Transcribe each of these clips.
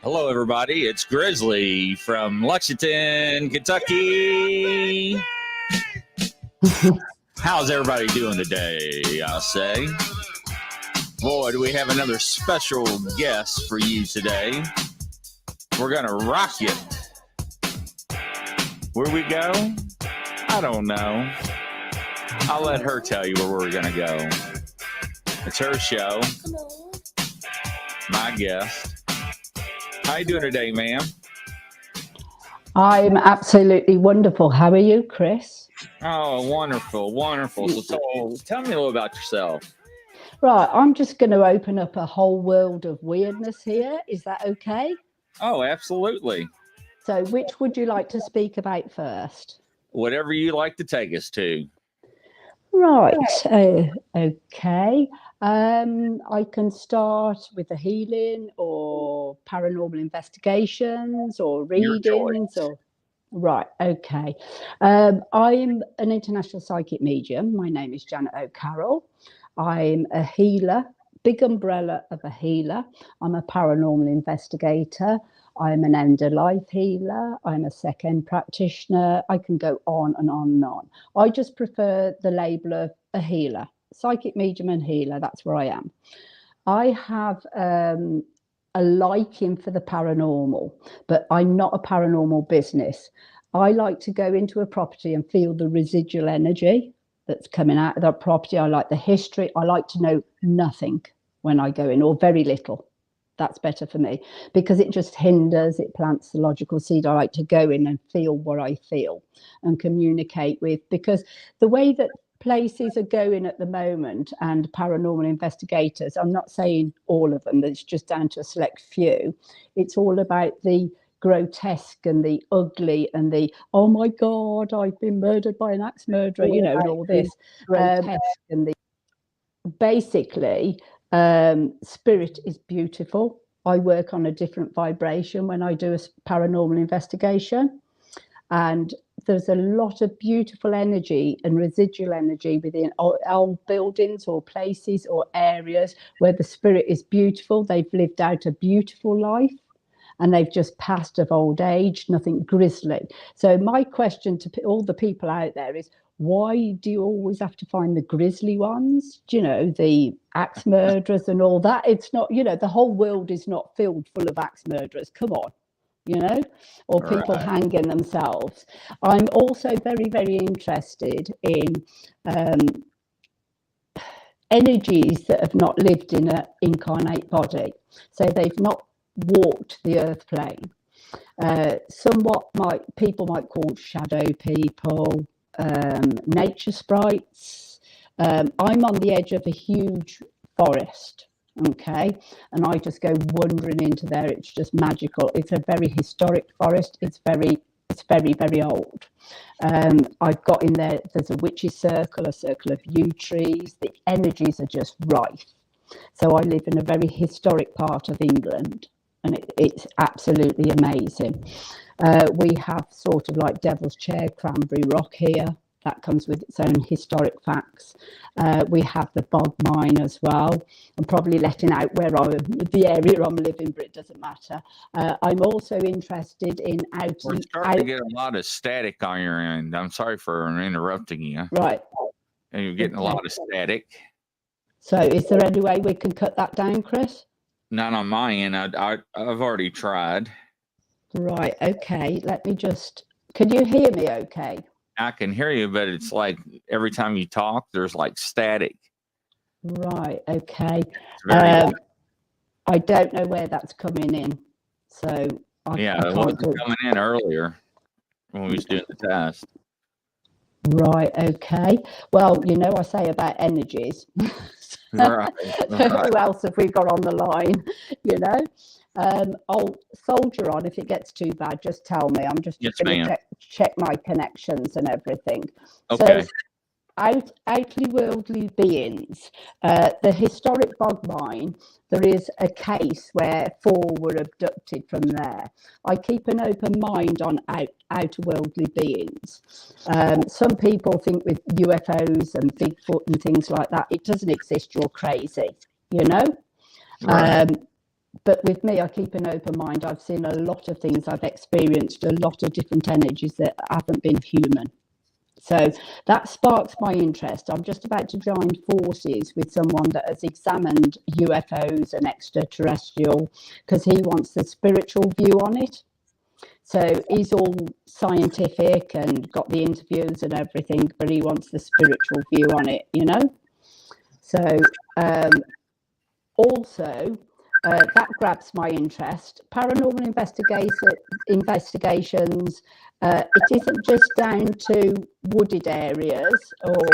Hello, everybody. It's Grizzly from Lexington, Kentucky. How's everybody doing today, I say? Boy, do we have another special guest for you today. We're going to rock you. Where we go? I don't know. I'll let her tell you where we're going to go. It's her show. My guest. How you doing today, ma'am? I'm absolutely wonderful. How are you, Chris? Oh, wonderful, wonderful. So tell me a little about yourself. Right, I'm just going to open up a whole world of weirdness here. Is that okay? Oh, absolutely. So which would you like to speak about first? Whatever you like to take us to. Right, okay. I can start with the healing or paranormal investigations or readings or... Right, okay. I'm an international psychic medium. My name is Janet Carroll. I'm a healer, big umbrella of a healer. I'm a paranormal investigator. I'm an end of life healer. I'm a second practitioner. I can go on and on and on. I just prefer the label of a healer, psychic medium and healer. That's where I am. I have a liking for the paranormal, but I'm not a paranormal business. I like to go into a property and feel the residual energy that's coming out of that property. I like the history. I like to know nothing when I go in, or very little. That's better for me because it just hinders, it plants the logical seed. I like to go in and feel what I feel and communicate with, because the way that places are going at the moment and paranormal investigators, I'm not saying all of them, it's just down to a select few. It's all about the grotesque and the ugly and the, oh my God, I've been murdered by an axe murderer, you know, and all this. Grotesque and the basically, spirit is beautiful. I work on a different vibration when I do a paranormal investigation. And there's a lot of beautiful energy and residual energy within old buildings or places or areas where the spirit is beautiful. They've lived out a beautiful life and they've just passed of old age, nothing grisly. So my question to all the people out there is, why do you always have to find the grisly ones? Do you know, the axe murderers and all that? It's not, you know, the whole world is not filled full of axe murderers. Come on. You know, or people hanging themselves. I'm also very, very interested in energies that have not lived in an incarnate body. So they've not walked the earth plane. Somewhat people might call shadow people, nature sprites. I'm on the edge of a huge forest. Okay, and I just go wandering into there. It's just magical. It's a very historic forest. It's very, very old. I've got in there, there's a witch's circle, a circle of yew trees. The energies are just rife. So I live in a very historic part of England, and it's absolutely amazing. We have sort of like Devil's Chair, Cranberry Rock here. That comes with its own historic facts. We have the bog mine as well. I'm probably letting out the area I'm living, but it doesn't matter. I'm also interested in We're starting to get a lot of static on your end. I'm sorry for interrupting you. Right. And you're getting a lot of static. So is there any way we can cut that down, Chris? Not on my end. I've already tried. Right. Okay. Let me just... Can you hear me okay? I can hear you, but it's like every time you talk, there's like static. Right. Okay. I don't know where that's coming in. So it wasn't coming in earlier when we was doing the test. Right. Okay. Well, you know, I say about energies. Right. Who else have we got on the line? You know. I'll soldier on. If it gets too bad, just tell me. I'm just going to check my connections and everything. Okay. So, outly worldly beings. The historic bog mine, there is a case where 4 were abducted from there. I keep an open mind on outer worldly beings. Some people think with UFOs and Bigfoot and things like that, it doesn't exist, you're crazy, you know? Right. but with me, I keep an open mind. I've seen a lot of things. I've experienced a lot of different energies that haven't been human. So that sparks my interest. I'm just about to join forces with someone that has examined UFOs and extraterrestrial, because he wants the spiritual view on it. So he's all scientific and got the interviews and everything, but he wants the spiritual view on it, you know. So also, that grabs my interest. Paranormal investigations, it isn't just down to wooded areas or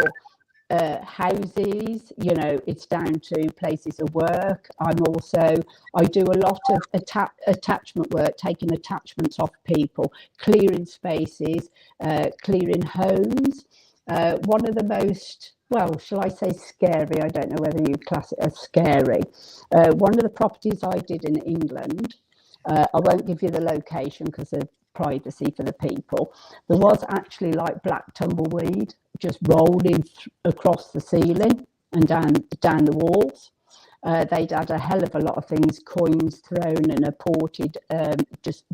houses, you know, it's down to places of work. I do a lot of attachment work, taking attachments off people, clearing spaces, clearing homes. One of the most, well, shall I say scary? I don't know whether you class it as scary. One of the properties I did in England, I won't give you the location because of privacy for the people. There was actually like black tumbleweed just rolling across the ceiling and down the walls. They'd had a hell of a lot of things, coins thrown and apported, just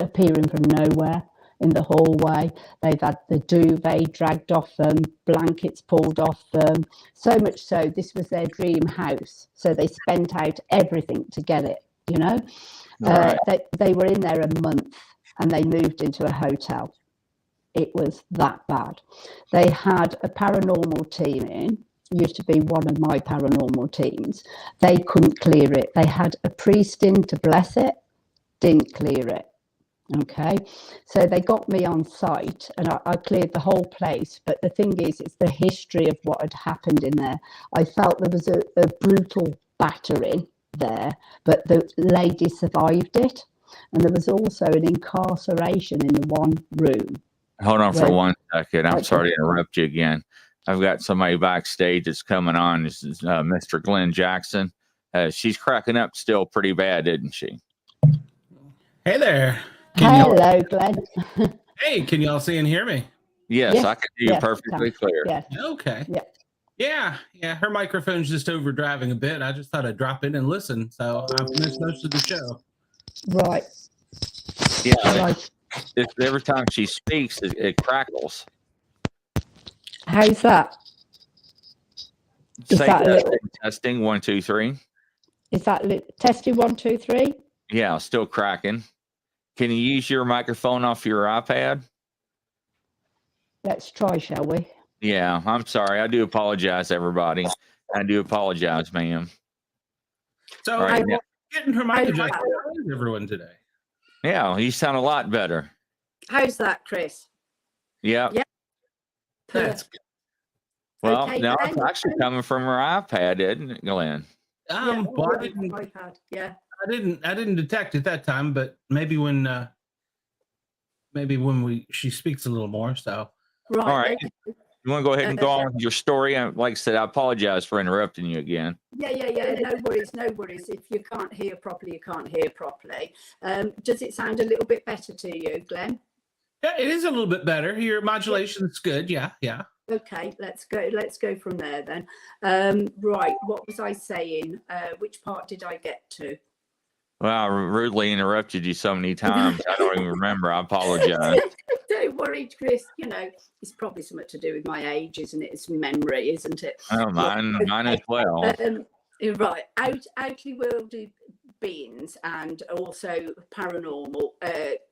appearing from nowhere in the hallway. They've had the duvet dragged off them, blankets pulled off them, so much so this was their dream house. So they spent out everything to get it, you know. Right. They were in there a month and they moved into a hotel. It was that bad. They had a paranormal team in, used to be one of my paranormal teams. They couldn't clear it. They had a priest in to bless it, didn't clear it. Okay, so they got me on site and I cleared the whole place. But the thing is, it's the history of what had happened in there. I felt there was a brutal battering there, but the lady survived it. And there was also an incarceration in the one room. Hold on for 1 second. I'm sorry to interrupt you again. I've got somebody backstage that's coming on. This is Mr. Glenn Jackson. She's cracking up still pretty bad, isn't she? Hey there. Hello, Glenn. Hey, can y'all see and hear me? Yes, I can hear you perfectly clear. Yes. Okay. Yeah. Yeah. Her microphone's just overdriving a bit. I just thought I'd drop in and listen. So I've missed most of the show. Right. Yeah. Right. Every time she speaks, it crackles. How's that? Testing 1 2 3. Is that testing 1 2 3? Yeah, still cracking. Can you use your microphone off your iPad? Let's try, shall we? Yeah, I'm sorry. I do apologize, everybody. I do apologize, ma'am. So right, getting her mic adjusted. How is everyone today? Yeah, you sound a lot better. How's that, Chris? Yeah. That's good. Well, okay, now it's actually coming from her iPad, isn't it, Glenn? iPad. Yeah. I didn't detect it that time, but maybe when she speaks a little more. So right. All right. You want to go ahead and go on with your story? Like I said, I apologize for interrupting you again. Yeah. No worries. If you can't hear properly, you can't hear properly. Does it sound a little bit better to you, Glenn? Yeah, it is a little bit better. Your modulation's good. Yeah. Okay, let's go from there then. Right, what was I saying? Which part did I get to? Well, I rudely interrupted you so many times. I don't even remember. I apologize. Don't worry, Chris. You know, it's probably something to do with my age, isn't it? It's memory, isn't it? Oh, mine as well. Right, outly worldly beings and also paranormal.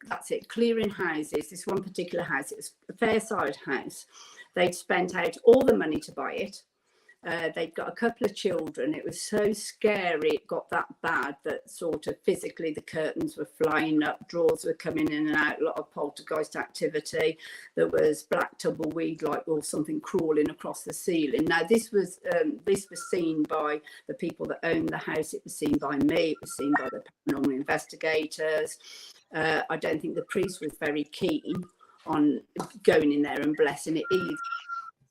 That's it. Clearing houses. This one particular house, it was a Fairside house. They'd spent out all the money to buy it. They'd got a couple of children. It was so scary. It got that bad that sort of physically the curtains were flying up, drawers were coming in and out, a lot of poltergeist activity. There was black tumbleweed, like something crawling across the ceiling. Now, this was seen by the people that owned the house. It was seen by me. It was seen by the paranormal investigators. I don't think the priest was very keen on going in there and blessing it either.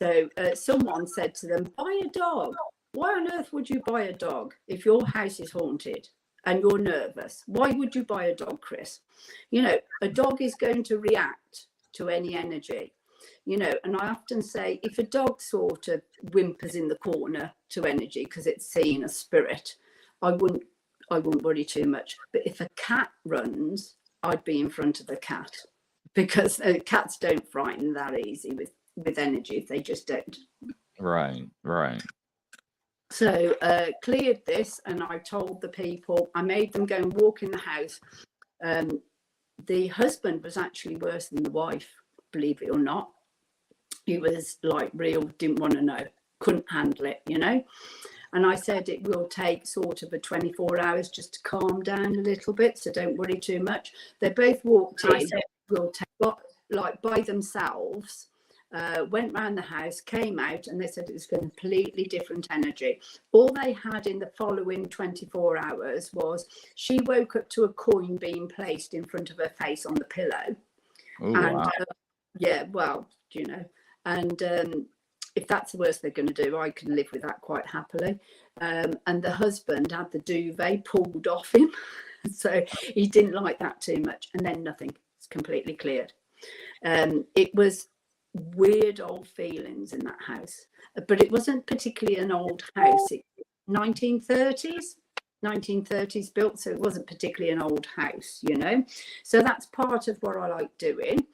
So someone said to them, buy a dog. Why on earth would you buy a dog if your house is haunted and you're nervous? Why would you buy a dog, Chris? You know, a dog is going to react to any energy, you know, and I often say if a dog sort of whimpers in the corner to energy because it's seeing a spirit, I I wouldn't worry too much. But if a cat runs, I'd be in front of the cat, because cats don't frighten that easy with energy. They just don't. Right. So cleared this, and I told the people, I made them go and walk in the house. The husband was actually worse than the wife, believe it or not. He was like real, didn't want to know, couldn't handle it, you know. And I said it will take sort of a 24 hours just to calm down a little bit, so don't worry too much. They both walked in, will take, like by themselves, went round the house, came out, and they said it was a completely different energy. All they had in the following 24 hours was she woke up to a coin being placed in front of her face on the pillow. Ooh, and wow. Yeah, well, you know, and if that's the worst they're going to do, I can live with that quite happily. And the husband had the duvet pulled off him, so he didn't like that too much. And then nothing, it's completely cleared. It was weird old feelings in that house, but it wasn't particularly an old house. It 1930s built, so it wasn't particularly an old house, you know. So that's part of what I like doing.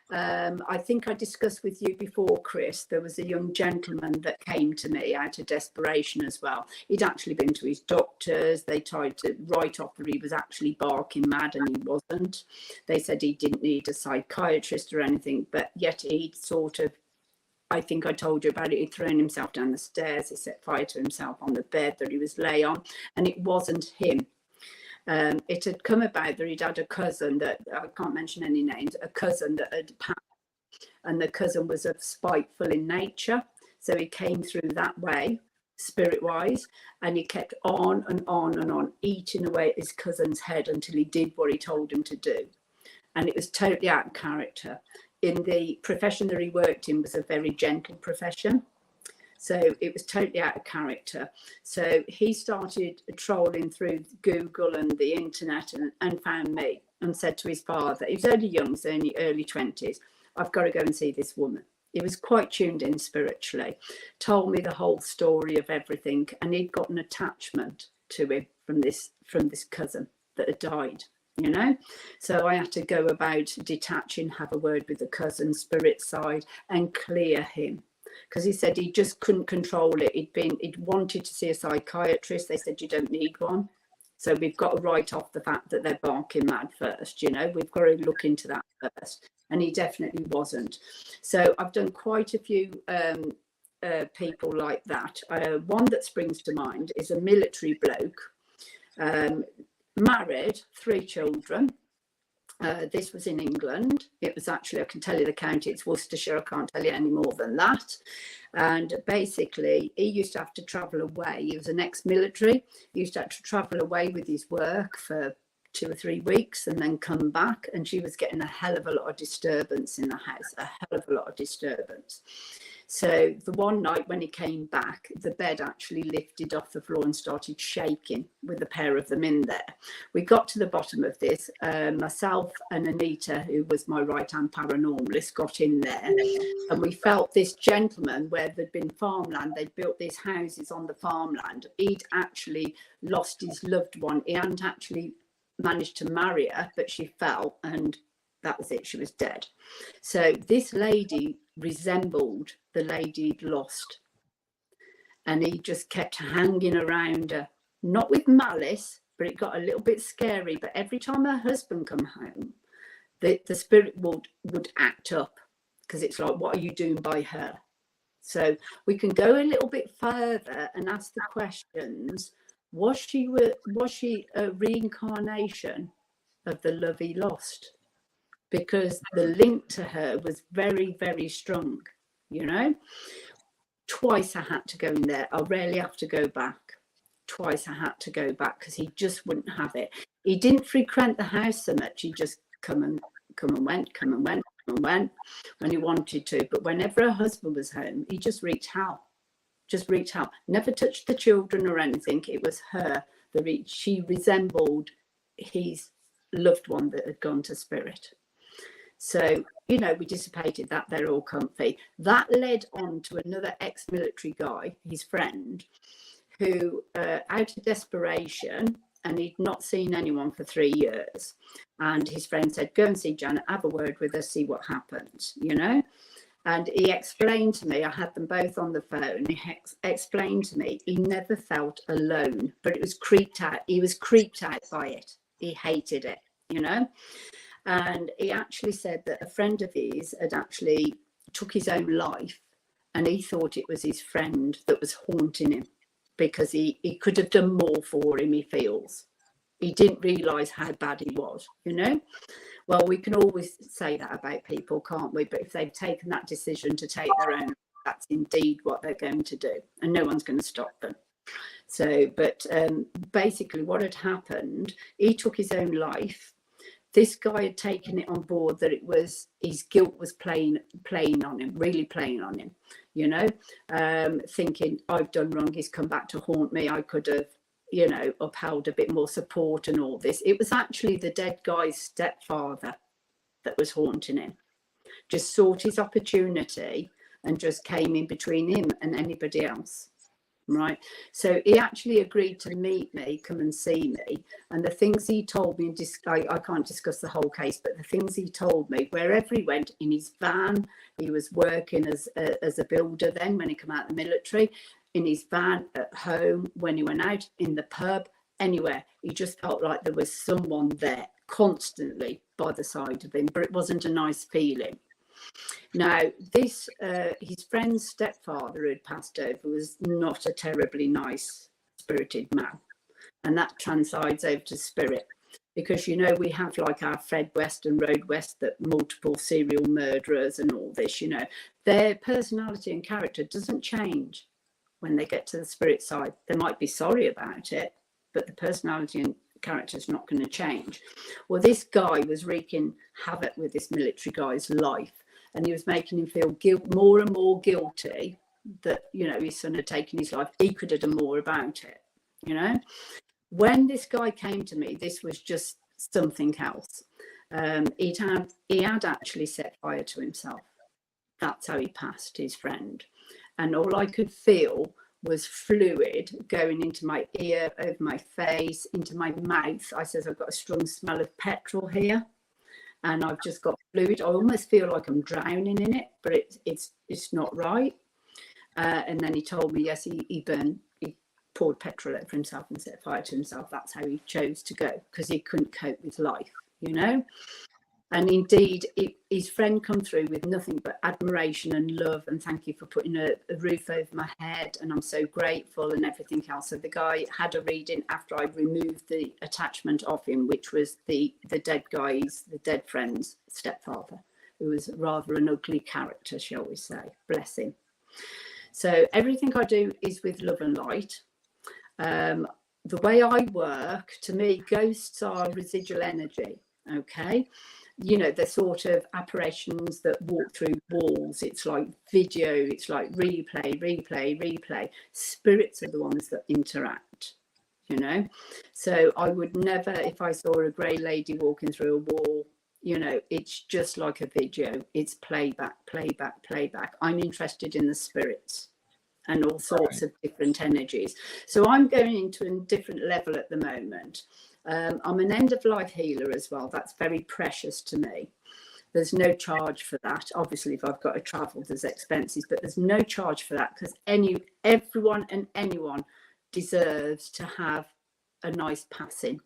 I think I discussed with you before, Chris, there was a young gentleman that came to me out of desperation as well. He'd actually been to his doctors. They tried to write off that he was actually barking mad, and he wasn't. They said he didn't need a psychiatrist or anything, but yet he'd sort of, I think I told you about it, he'd thrown himself down the stairs. He set fire to himself on the bed that he was lay on, and it wasn't him. It had come about that he'd had a cousin that, I can't mention any names, a cousin that had passed, and the cousin was spiteful in nature. So he came through that way, spirit-wise, and he kept on and on and on, eating away at his cousin's head until he did what he told him to do. And it was totally out of character. In the profession that he worked in was a very gentle profession. So it was totally out of character. So he started trolling through Google and the internet and found me and said to his father, he was only young, so only early 20s, I've got to go and see this woman. He was quite tuned in spiritually, told me the whole story of everything, and he'd got an attachment to him from this cousin that had died, you know. So I had to go about detaching, have a word with the cousin spirit side and clear him. Because he said he just couldn't control it. He'd wanted to see a psychiatrist. They said, you don't need one. So we've got to write off the fact that they're barking mad first, you know, we've got to look into that first. And he definitely wasn't. So I've done quite a few people like that. One that springs to mind is a military bloke, married, 3 children. This was in England. It was actually, I can tell you the county, it's Worcestershire. I can't tell you any more than that. And basically, he used to have to travel away. He was an ex-military. He used to have to travel away with his work for 2 or 3 weeks and then come back. And she was getting a hell of a lot of disturbance in the house, a hell of a lot of disturbance. So the one night when he came back, the bed actually lifted off the floor and started shaking with a pair of them in there. We got to the bottom of this. Myself and Anita, who was my right-hand paranormalist, got in there, and we felt this gentleman, where there'd been farmland, they'd built these houses on the farmland. He'd actually lost his loved one. He hadn't actually managed to marry her, but she fell, and that was it. She was dead. So this lady resembled the lady he'd lost, and he just kept hanging around her, not with malice, but it got a little bit scary. But every time her husband come home, the spirit would act up, because it's like, what are you doing by her? So we can go a little bit further and ask the questions. Was she a reincarnation of the love he lost? Because the link to her was very, very strong, you know. Twice I had to go in there. I rarely have to go back. Twice I had to go back because he just wouldn't have it. He didn't frequent the house so much. He just come and went when he wanted to. But whenever her husband was home, he just reached out. Never touched the children or anything. It was her that she resembled his loved one that had gone to spirit. So, you know, we dissipated that. They're all comfy. That led on to another ex-military guy, his friend, who out of desperation, and he'd not seen anyone for 3 years. And his friend said, go and see Janet, have a word with her, see what happens, you know. And he explained to me, I had them both on the phone, he explained to me he never felt alone, but it was creeped out. He was creeped out by it. He hated it, you know. And he actually said that a friend of his had actually took his own life, and he thought it was his friend that was haunting him, because he could have done more for him, he feels. He didn't realise how bad he was, you know. Well, we can always say that about people, can't we? But if they've taken that decision to take their own, that's indeed what they're going to do, and no one's going to stop them. So, but basically what had happened, he took his own life. This guy had taken it on board that it was his guilt was playing on him, really playing on him, you know, thinking I've done wrong, he's come back to haunt me, I could have, you know, upheld a bit more support and all this. It was actually the dead guy's stepfather that was haunting him, just sought his opportunity and just came in between him and anybody else. Right, so he actually agreed to meet me, come and see me, and the things he told me, I can't discuss the whole case, but the things he told me, wherever he went, in his van, he was working as a builder then when he came out of the military, in his van, at home, when he went out, in the pub, anywhere, he just felt like there was someone there constantly by the side of him, but it wasn't a nice feeling. Now, this, his friend's stepfather who had passed over was not a terribly nice spirited man. And that transides over to spirit. Because, you know, we have like our Fred West and Road West, that multiple serial murderers and all this, you know, their personality and character doesn't change when they get to the spirit side. They might be sorry about it, but the personality and character is not going to change. Well, this guy was wreaking havoc with this military guy's life. And he was making him feel more and more guilty that, you know, his son had taken his life. He could have done more about it, you know. When this guy came to me, this was just something else. He had actually set fire to himself. That's how he passed, his friend. And all I could feel was fluid going into my ear, over my face, into my mouth. I says, I've got a strong smell of petrol here. And I've just got fluid. I almost feel like I'm drowning in it, but it's not right. And then he told me, yes, he poured petrol over himself and set fire to himself. That's how he chose to go, because he couldn't cope with life, you know. And indeed, his friend come through with nothing but admiration and love, and thank you for putting a roof over my head, and I'm so grateful, and everything else. So the guy had a reading after I removed the attachment of him, which was the dead friend's stepfather, who was rather an ugly character, shall we say. Bless him. So everything I do is with love and light. The way I work, to me, ghosts are residual energy, okay? You know, the sort of apparitions that walk through walls. It's like video, it's like replay. Spirits are the ones that interact, you know. So I would never, if I saw a grey lady walking through a wall, you know, it's just like a video. It's playback. I'm interested in the spirits and all sorts of different energies. So I'm going into a different level at the moment. I'm an end-of-life healer as well. That's very precious to me. There's no charge for that. Obviously, if I've got to travel, there's expenses, but there's no charge for that, because everyone and anyone deserves to have a nice passing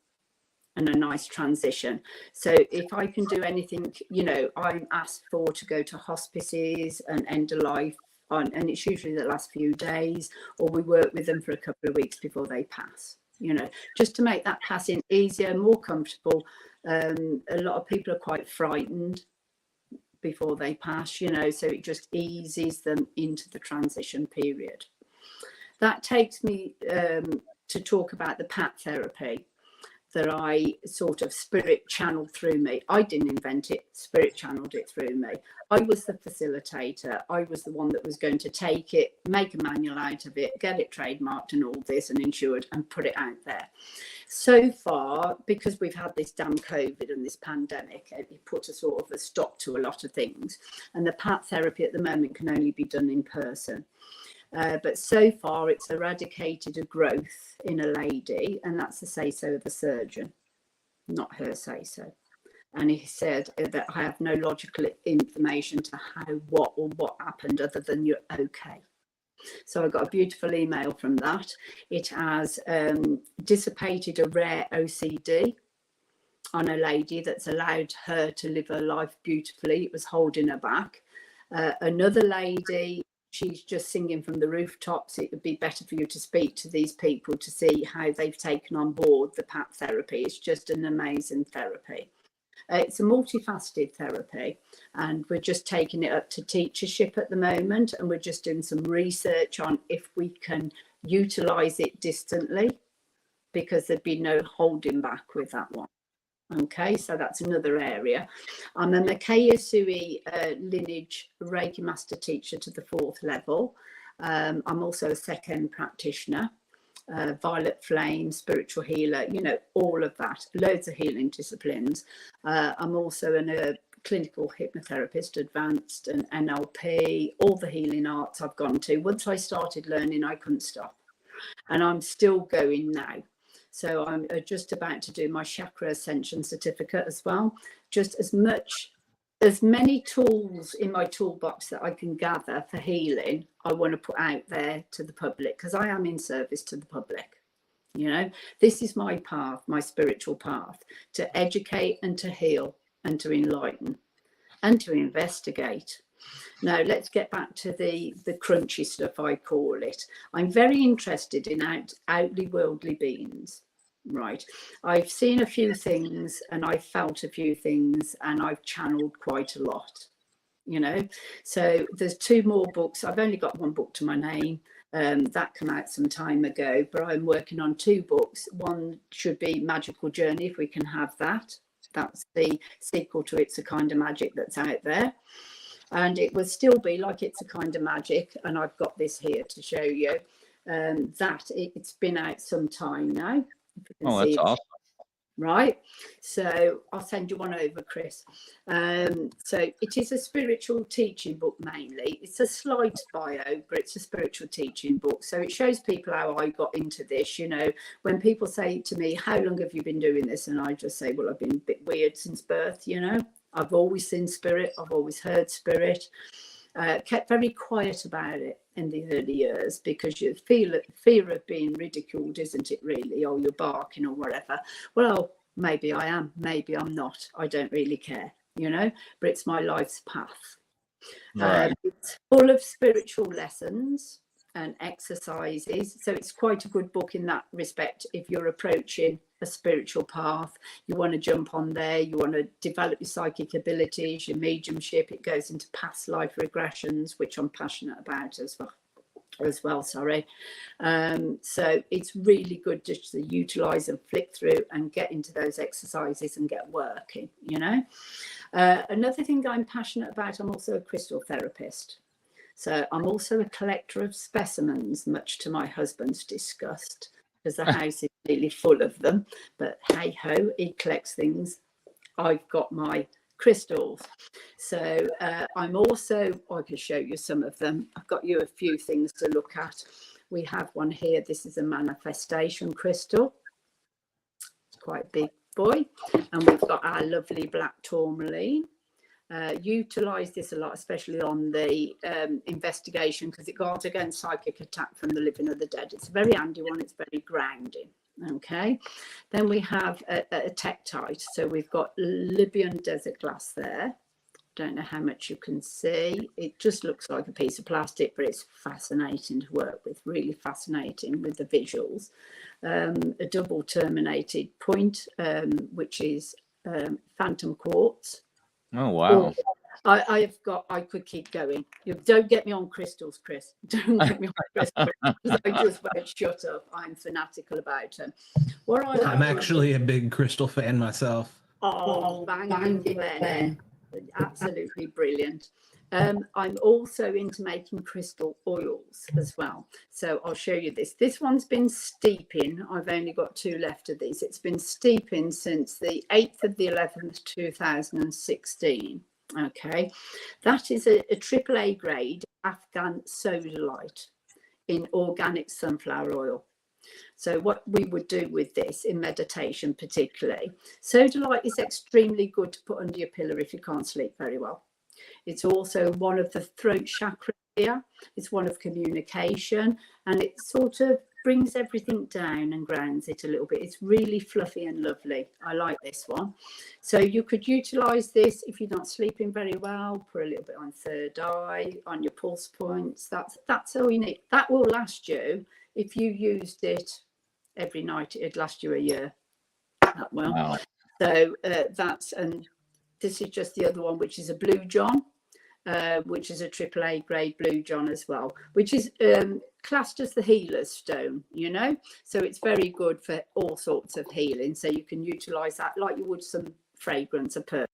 and a nice transition. So if I can do anything, you know, I'm asked for to go to hospices and end-of-life, and it's usually the last few days, or we work with them for a couple of weeks before they pass. You know, just to make that passing easier, more comfortable. A lot of people are quite frightened before they pass, you know, so it just eases them into the transition period. That takes me to talk about the PAT therapy that I sort of spirit channeled through me. I didn't invent it, spirit channeled it through me. I was the facilitator. I was the one that was going to take it, make a manual out of it, get it trademarked and all this and insured and put it out there. So far, because we've had this damn COVID and this pandemic, it put a sort of a stop to a lot of things. And the PAT therapy at the moment can only be done in person. But so far it's eradicated a growth in a lady, and that's the say-so of the surgeon, not her say-so. And he said that I have no logical information to how, what happened other than you're okay. So I got a beautiful email from that. It has dissipated a rare OCD on a lady that's allowed her to live her life beautifully. It was holding her back. Another lady, she's just singing from the rooftops. It would be better for you to speak to these people to see how they've taken on board the PAP therapy. It's just an amazing therapy. It's a multifaceted therapy, and we're just taking it up to teachership at the moment, and we're just doing some research on if we can utilise it distantly, because there'd be no holding back with that one. Okay, so that's another area. I'm a Makaya Sui lineage Reiki master teacher to the 4th level. I'm also a second practitioner. Violet flame, spiritual healer, you know, all of that, loads of healing disciplines. I'm also a clinical hypnotherapist, advanced, and NLP, all the healing arts I've gone to. Once I started learning, I couldn't stop, and I'm still going now. So I'm just about to do my chakra ascension certificate as well. Just as many tools in my toolbox that I can gather for healing, I want to put out there to the public, because I am in service to the public. You know, this is my path, my spiritual path, to educate and to heal and to enlighten and to investigate. Now, let's get back to the crunchy stuff, I call it. I'm very interested in outly worldly beings. Right, I've seen a few things and I've felt a few things and I've channeled quite a lot, you know. So there's 2 more books. I've only got 1 book to my name. That came out some time ago, but I'm working on 2 books. One should be Magical Journey, if we can have that. That's the sequel to It's a Kind of Magic that's out there. And it will still be like It's a Kind of Magic. And I've got this here to show you that it's been out some time now. Oh, that's awesome. Right, so I'll send you one over, Chris. So it is a spiritual teaching book mainly. It's a slight bio, but it's a spiritual teaching book. So it shows people how I got into this. You know, when people say to me, how long have you been doing this? And I just say, well, I've been a bit weird since birth. You know, I've always seen spirit. I've always heard spirit. Kept very quiet about it in the early years, because you feel fear of being ridiculed, isn't it, really? Or you're barking or whatever. Well, maybe I am, maybe I'm not. I don't really care, you know, but it's my life's path. Right. It's full of spiritual lessons and exercises. So it's quite a good book in that respect. If you're approaching a spiritual path, you want to jump on there, you want to develop your psychic abilities, your mediumship. It goes into past life regressions, which I'm passionate about as well. So it's really good just to utilize and flick through and get into those exercises and get working, you know. Another thing I'm passionate about, I'm also a crystal therapist. So I'm also a collector of specimens, much to my husband's disgust, because the house is really full of them. But hey ho, he collects things. I've got my crystals. So I'm also, I can show you some of them. I've got you a few things to look at. We have one here. This is a manifestation crystal. It's quite a big boy. And we've got our lovely black tourmaline. Utilize this a lot, especially on the investigation, because it guards against psychic attack from the living or the dead. It's a very handy one. It's very grounding. Okay, then we have a tektite. So we've got Libyan desert glass there. Don't know how much you can see. It just looks like a piece of plastic, but it's fascinating to work with. Really fascinating with the visuals. A double terminated point, which is phantom quartz. Oh, wow. I could keep going. You don't get me on crystals, Chris. Don't get me on crystals. I just won't shut up. I'm fanatical about them. I'm actually a big crystal fan myself. Oh, bang, absolutely brilliant. I'm also into making crystal oils as well. So I'll show you this. This one's been steeping. I've only got 2 left of these. It's been steeping since the 8th of the 11th, 2016. Okay, that is a AAA grade Afghan sodalite. in organic sunflower oil. So what we would do with this in meditation particularly, sodalite is extremely good to put under your pillow if you can't sleep very well. It's also one of the throat chakras here. It's one of communication, and it sort of brings everything down and grounds it a little bit. It's really fluffy and lovely. I like this one. So you could utilize this if you're not sleeping very well. Put a little bit on third eye, on your pulse points. That's all you need. That will last you. If you used it every night, it'd last you a year. That well. Wow. So that's, and this is just the other one, which is a blue john, which is a AAA grade blue john as well, which is classed as the healer's stone, you know. So it's very good for all sorts of healing. So you can utilize that like you would some fragrance, a perfume.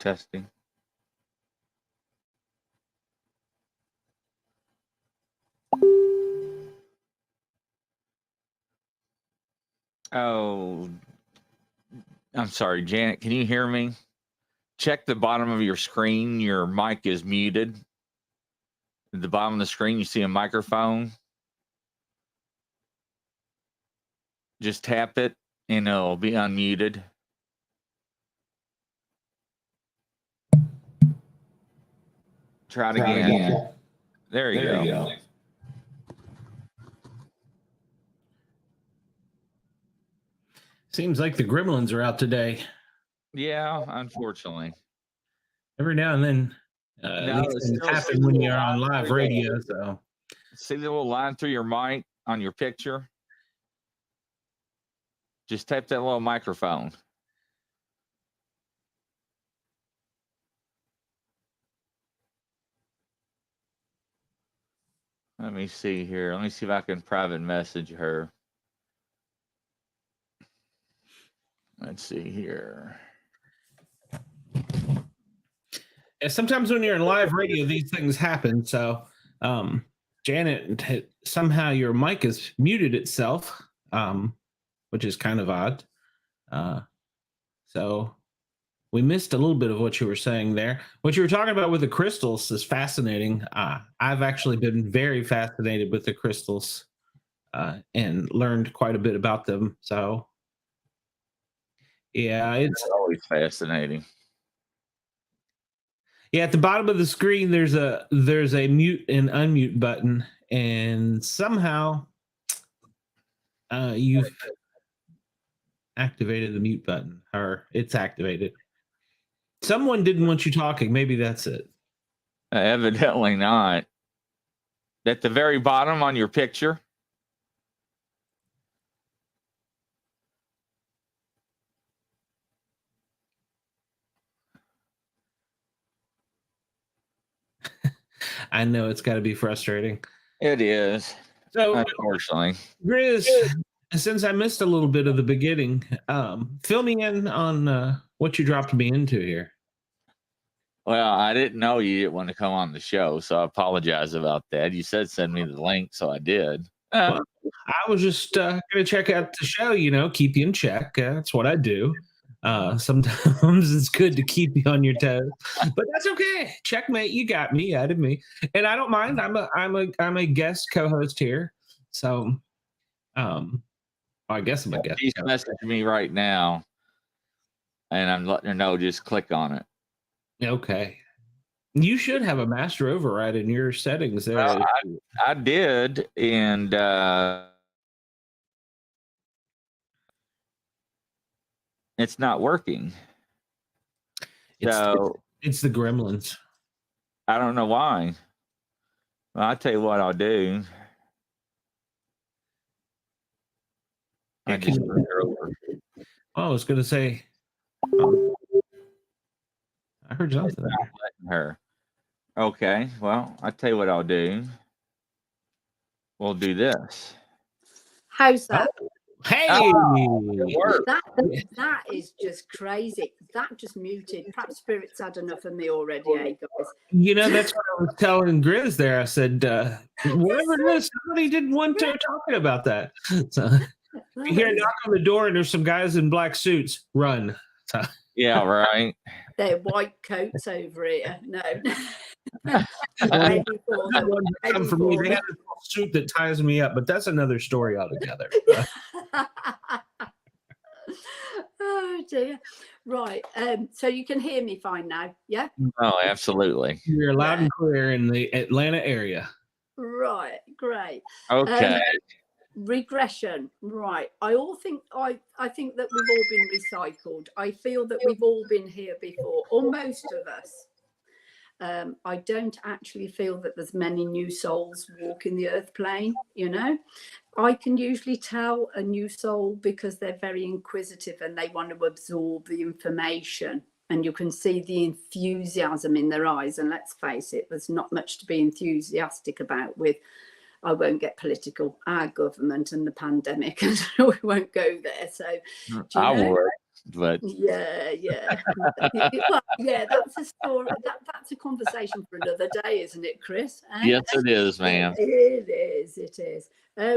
Testing. Oh, I'm sorry, Janet. Can you hear me? Check the bottom of your screen. Your mic is muted. At the bottom of the screen, you see a microphone. Just tap it and it'll be unmuted. Try it again. There you go. Seems like the gremlins are out today. Yeah, unfortunately. Every now and then, No, these things happen when you're on live radio. So, see the little line through your mic on your picture? Just tap that little microphone. Let me see here. Let me see if I can private message her. Let's see here. yeah, sometimes when you're in live radio, these things happen. So, Janet, somehow your mic has muted itself, which is kind of odd. So we missed a little bit of what you were saying there. What you were talking about with the crystals is fascinating. I've actually been very fascinated with the crystals and learned quite a bit about them. So, yeah, it's always fascinating. Yeah, at the bottom of the screen, there's a mute and unmute button, and somehow you've activated the mute button, or it's activated. Someone didn't want you talking. Maybe that's it. Evidently not. At the very bottom on your picture. I know it's got to be frustrating. It is. So, unfortunately, Grizz, since I missed a little bit of the beginning, fill me in on what you dropped me into here. Well, I didn't know you didn't want to come on the show, so I apologize about that. You said send me the link, so I did. Well, I was just going to check out the show, keep you in check. That's what I do. Sometimes it's good to keep you on your toes, but that's okay. Checkmate, you got me, you added me, and I don't mind. I'm a guest co-host here, so I guess I'm a guest. She's messaging me right now, and I'm letting her know. Just click on it. Okay. You should have a master override in your settings there. Well, I did, and it's not working. It's the gremlins. I don't know why. Well, I'll tell you what I'll do. I just moved her over. I was going to say, I heard something. Not letting her. Okay, well, I'll tell you what I'll do. We'll do this. How's that? Hey! That is just crazy. That just muted. Perhaps Spirit's had enough of me already, eh, guys? That's what I was telling Grizz there. I said, whatever it is, somebody did one to talking about that. So, you hear a knock on the door and there's some guys in black suits. Run. So. Yeah, right. They're white coats over here. No. Come for me. They have a suit that ties me up, but that's another story altogether. Oh dear. Right. So you can hear me fine now, yeah? Oh, absolutely. You're loud and clear in the Atlanta area. Right. Great. Okay. Regression, right? I think that we've all been recycled. I feel that we've all been here before, or most of us. I don't actually feel that there's many new souls walking the earth plane. I can usually tell a new soul because they're very inquisitive and they want to absorb the information, and you can see the enthusiasm in their eyes. And let's face it, there's not much to be enthusiastic about with. I won't get political, our government and the pandemic, and we won't go there. So I would, but yeah. Well, yeah, that's a story. That's a conversation for another day, isn't it, Chris? Yes, it is, ma'am. It is.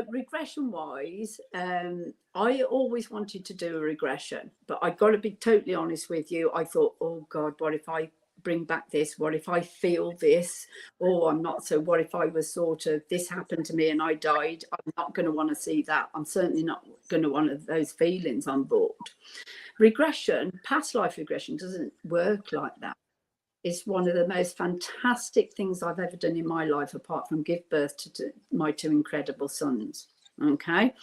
Regression wise, I always wanted to do a regression, but I got to be totally honest with you. I thought, oh God, what if I bring back this? What if I feel this? Oh, I'm not. So what if I was sort of, this happened to me and I died? I'm not going to want to see that. I'm certainly not going to want those feelings on board. Regression, past life regression, doesn't work like that. It's one of the most fantastic things I've ever done in my life, apart from give birth to my two incredible sons. Okay,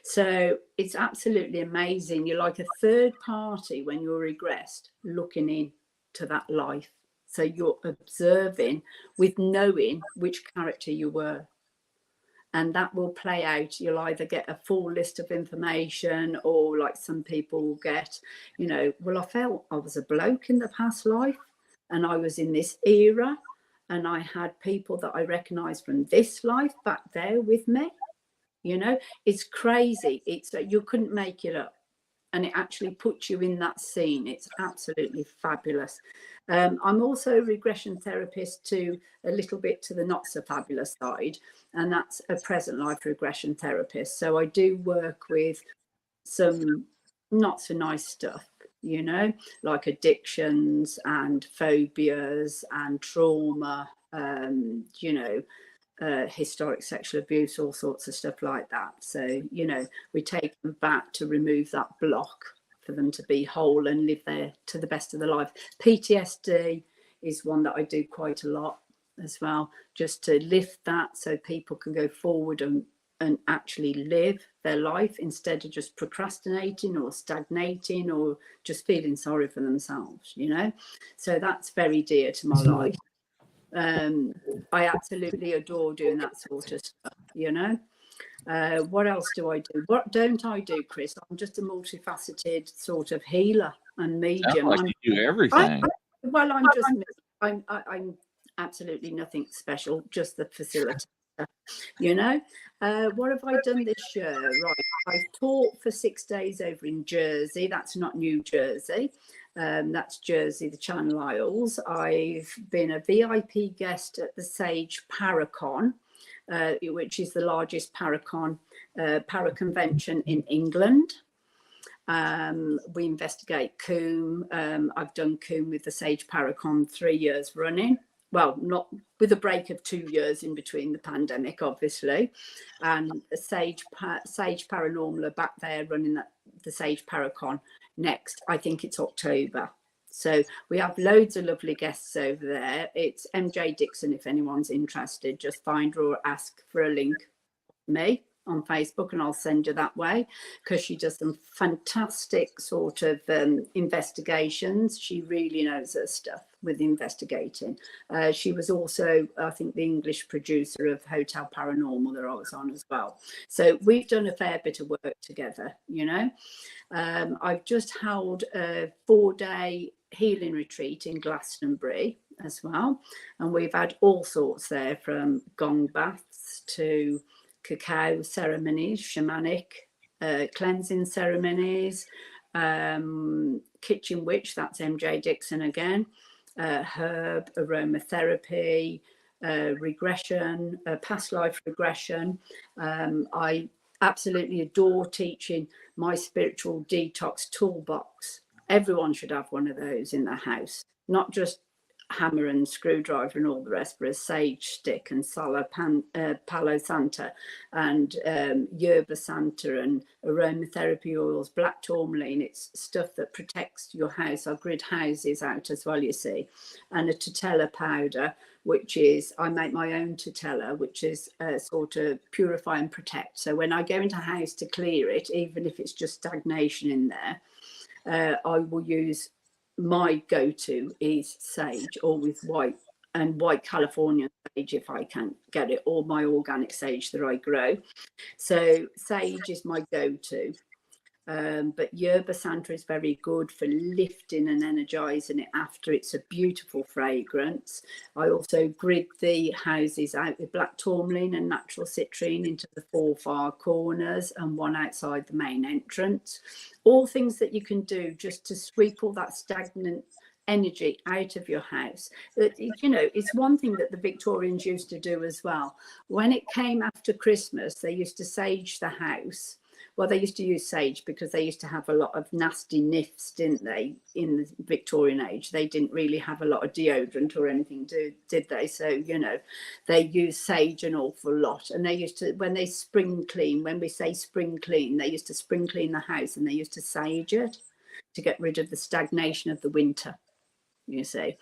so it's absolutely amazing. You're like a third party when you're regressed, looking in to that life. So you're observing with knowing which character you were, and that will play out. You'll either get a full list of information, or like some people will get, well, I felt I was a bloke in the past life and I was in this era and I had people that I recognized from this life back there with me. It's crazy. You couldn't make it up. And it actually puts you in that scene. It's absolutely fabulous. I'm also a regression therapist to a little bit to the not so fabulous side, and that's a present life regression therapist. So I do work with some not so nice stuff, like addictions and phobias and trauma, historic sexual abuse, all sorts of stuff like that. So, we take them back to remove that block for them to be whole and live there to the best of their life. PTSD is one that I do quite a lot as well, just to lift that so people can go forward and actually live their life instead of just procrastinating or stagnating or just feeling sorry for themselves, So that's very dear to my life. I absolutely adore doing that sort of stuff, What else do I do? What don't I do, Chris? I'm just a multifaceted sort of healer and medium. Like you do everything. I'm absolutely nothing special, just the facilitator. What have I done this year? Right, I taught for 6 days over in Jersey. That's not New Jersey. That's Jersey, the Channel Isles. I've been a VIP guest at the Sage Paracon, which is the largest paraconvention in England. We investigate Coombe. I've done Coombe with the Sage Paracon 3 years running. Well, not with a break of 2 years in between the pandemic, obviously. And Sage Paranormal are back there running the Sage Paracon next. I think it's October. So we have loads of lovely guests over there. It's MJ Dixon, if anyone's interested. Just find her or ask for a link me on Facebook and I'll send you that way, because she does some fantastic sort of investigations. She really knows her stuff with investigating. She was also, I think, the English producer of Hotel Paranormal that I was on as well. So we've done a fair bit of work together, you know. I've just held a 4-day healing retreat in Glastonbury as well, and we've had all sorts there, from gong baths to cacao ceremonies, shamanic cleansing ceremonies, kitchen witch, that's MJ Dixon again, herb aromatherapy, regression, past life regression. I absolutely adore teaching my spiritual detox toolbox. Everyone should have one of those in their house, not just hammer and screwdriver and all the rest, but a sage stick and Palo Santo and yerba santa and aromatherapy oils, black tourmaline. It's stuff that protects your house. I grid houses out as well, you see. And a tutela powder, which is, I make my own tutela, which is sort of purify and protect. So when I go into a house to clear it, even if it's just stagnation in there, I will use, my go-to is sage, or with white Californian sage if I can get it, or my organic sage that I grow. So sage is my go-to. But yerba santa is very good for lifting and energizing it after. It's a beautiful fragrance. I also grid the houses out with black tourmaline and natural citrine into the 4 far corners and 1 outside the main entrance. All things that you can do just to sweep all that stagnant energy out of your house. You know, it's one thing that the Victorians used to do as well. When it came after Christmas, they used to sage the house. Well, they used to use sage because they used to have a lot of nasty nifs, didn't they, in the Victorian age? They didn't really have a lot of deodorant or anything, did they? So, you know, they used sage an awful lot. And they used to, when they spring clean, when we say spring clean, they used to spring clean the house and they used to sage it to get rid of the stagnation of the winter, you see.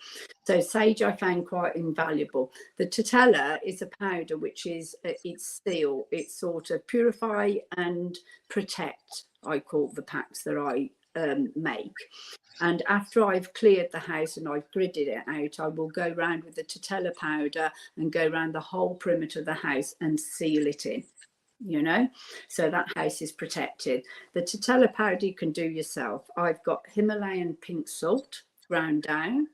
So sage I found quite invaluable. The tutela is a powder which is, it's seal. It's sort of purify and protect, I call the packs that I make. And after I've cleared the house and I've gridded it out, I will go around with the tutela powder and go around the whole perimeter of the house and seal it in, you know, so that house is protected. The tutela powder you can do yourself. I've got Himalayan pink salt ground down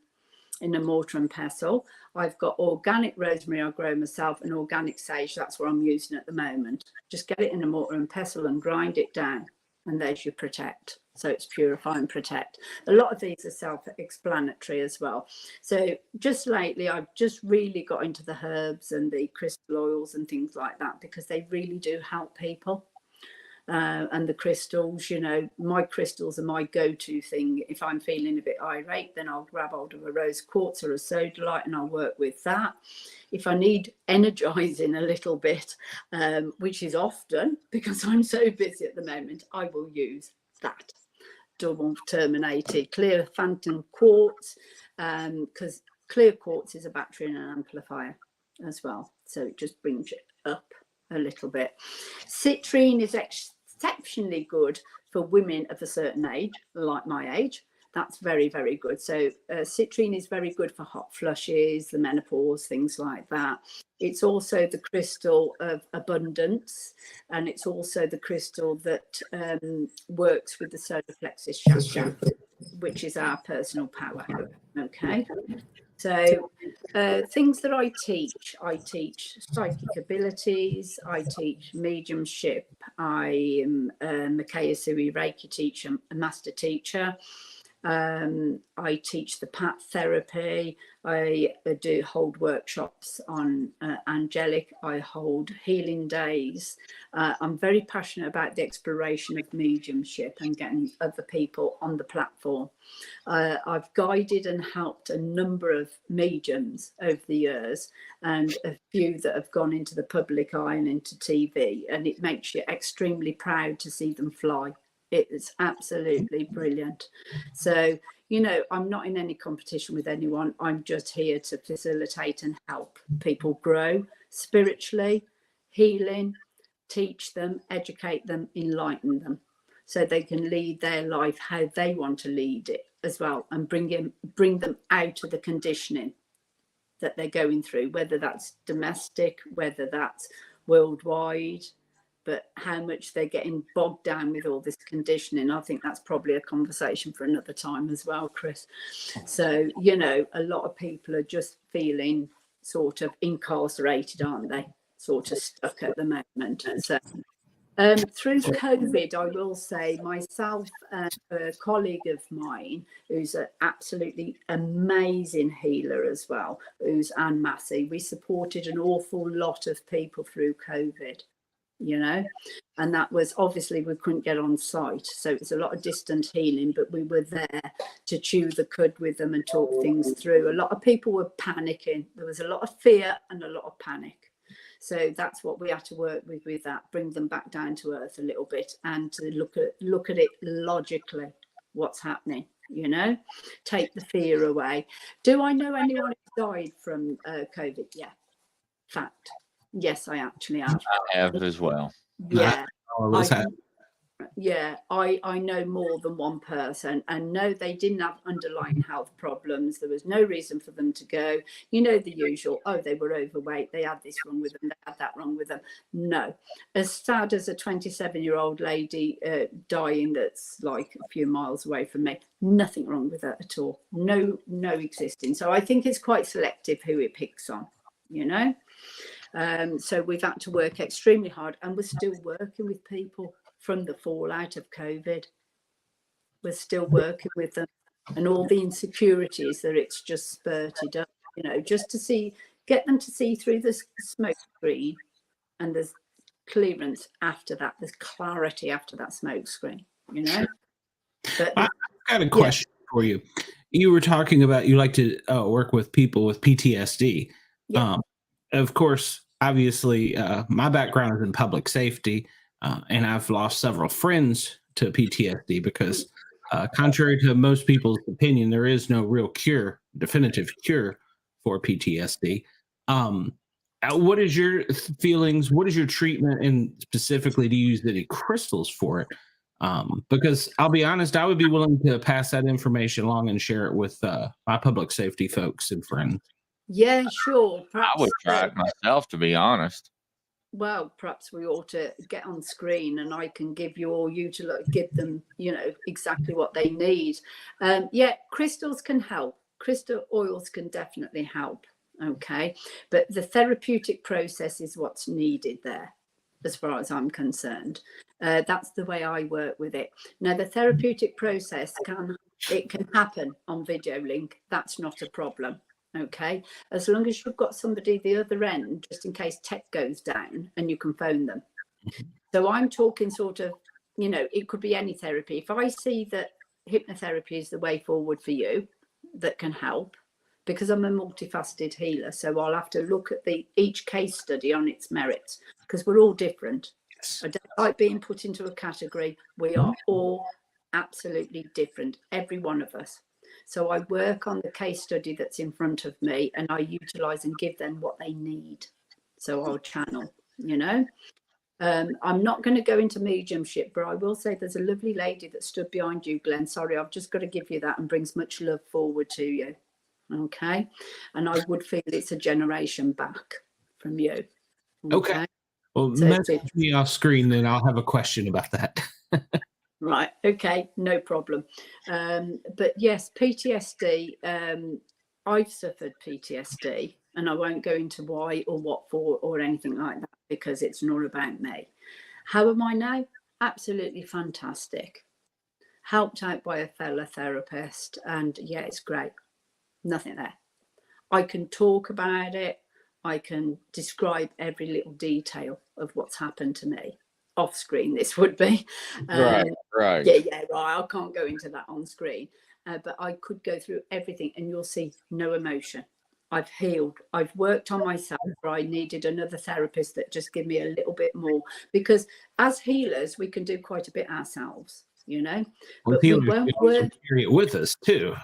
in a mortar and pestle. I've got organic rosemary I grow myself and organic sage, that's what I'm using at the moment. Just get it in a mortar and pestle and grind it down, and there's your protect. So it's purify and protect. A lot of these are self-explanatory as well. So just lately I've just really got into the herbs and the crystal oils and things like that, because they really do help people. And the crystals, you know, my crystals are my go-to thing. If I'm feeling a bit irate, then I'll grab hold of a rose quartz or a sodalite and I'll work with that. If I need energizing a little bit, which is often because I'm so busy at the moment, I will use that double terminated clear phantom quartz, because clear quartz is a battery and an amplifier as well. So it just brings it up a little bit. Citrine is exceptionally good for women of a certain age, like my age. That's very, very good. So citrine is very good for hot flushes, the menopause, things like that. It's also the crystal of abundance, and it's also the crystal that works with the solar plexus chakra, which is our personal power. Okay. So things that I teach psychic abilities, I teach mediumship, I am a Makaya Sui Reiki teacher, a master teacher. I teach the PAT therapy. I do hold workshops on angelic. I hold healing days. I'm very passionate about the exploration of mediumship and getting other people on the platform. I've guided and helped a number of mediums over the years, and a few that have gone into the public eye and into TV, and it makes you extremely proud to see them fly. It's absolutely brilliant. So, you know, I'm not in any competition with anyone. I'm just here to facilitate and help people grow spiritually, healing, teach them, educate them, enlighten them, so they can lead their life how they want to lead it as well, and bring them out of the conditioning that they're going through, whether that's domestic, whether that's worldwide. But how much they're getting bogged down with all this conditioning, I think that's probably a conversation for another time as well, Chris. So, you know, a lot of people are just feeling sort of incarcerated, aren't they? Sort of stuck at the moment. So through COVID, I will say, myself and a colleague of mine, who's an absolutely amazing healer as well, who's Anne Massey, we supported an awful lot of people through COVID. You know, and that was obviously we couldn't get on site, so it was a lot of distant healing, but we were there to chew the cud with them and talk things through. A lot of people were panicking. There was a lot of fear and a lot of panic, so that's what we had to work with that, bring them back down to earth a little bit, and to look at it logically, what's happening, you know, take the fear away. Do I know anyone who died from COVID? Yeah, fact. Yes, I actually have. I have as well. Yeah. I know more than one person, and no, they didn't have underlying health problems. There was no reason for them to go. You know, the usual, oh, they were overweight, they had this wrong with them, they had that wrong with them. No. As sad as a 27-year-old lady dying that's like a few miles away from me, nothing wrong with her at all. No existing. So I think it's quite selective who it picks on, you know. So we've had to work extremely hard, and we're still working with people from the fallout of COVID. We're still working with them, and all the insecurities that it's just spurted up, you know, just to get them to see through the smoke screen, and there's clearance after that, there's clarity after that smoke screen, you know. But I've got a question for you. You were talking about you like to work with people with PTSD. Yeah. Of course, obviously, my background is in public safety, and I've lost several friends to PTSD because, contrary to most people's opinion, there is no real definitive cure for PTSD. What is your feelings? What is your treatment? And specifically, do you use any crystals for it? Because I'll be honest, I would be willing to pass that information along and share it with my public safety folks and friends. Yeah, sure. Perhaps, I would try it myself, to be honest. Well, perhaps we ought to get on screen, and I can give you, or you to give them, you know, exactly what they need. Yeah, crystals can help. Crystal oils can definitely help. Okay, but the therapeutic process is what's needed there, as far as I'm concerned. That's the way I work with it. Now, the therapeutic process can happen on video link. That's not a problem. Okay, as long as you've got somebody the other end, just in case tech goes down, and you can phone them. So I'm talking sort of, you know, it could be any therapy. If I see that hypnotherapy is the way forward for you, that can help, because I'm a multifaceted healer, so I'll have to look at each case study on its merits, because we're all different. I don't like being put into a category. We are all absolutely different, every one of us. So I work on the case study that's in front of me, and I utilize and give them what they need. So I'll channel, you know. I'm not going to go into mediumship, but I will say there's a lovely lady that stood behind you, Glenn. Sorry, I've just got to give you that, and brings much love forward to you. Okay. And I would feel it's a generation back from you. Okay. Well, so message me off screen, then I'll have a question about that. Right. Okay. No problem. But yes, PTSD. I've suffered PTSD, and I won't go into why or what for or anything like that, because it's not about me. How am I now? Absolutely fantastic. helped out by a fellow therapist, and yeah, it's great. Nothing there. I can talk about it. I can describe every little detail of what's happened to me. Off screen, this would be. Right. Yeah, right. I can't go into that on screen. But I could go through everything, and you'll see no emotion. I've healed. I've worked on myself. I needed another therapist that just give me a little bit more, because as healers, we can do quite a bit ourselves, you know. But we won't work. Carry it with us too.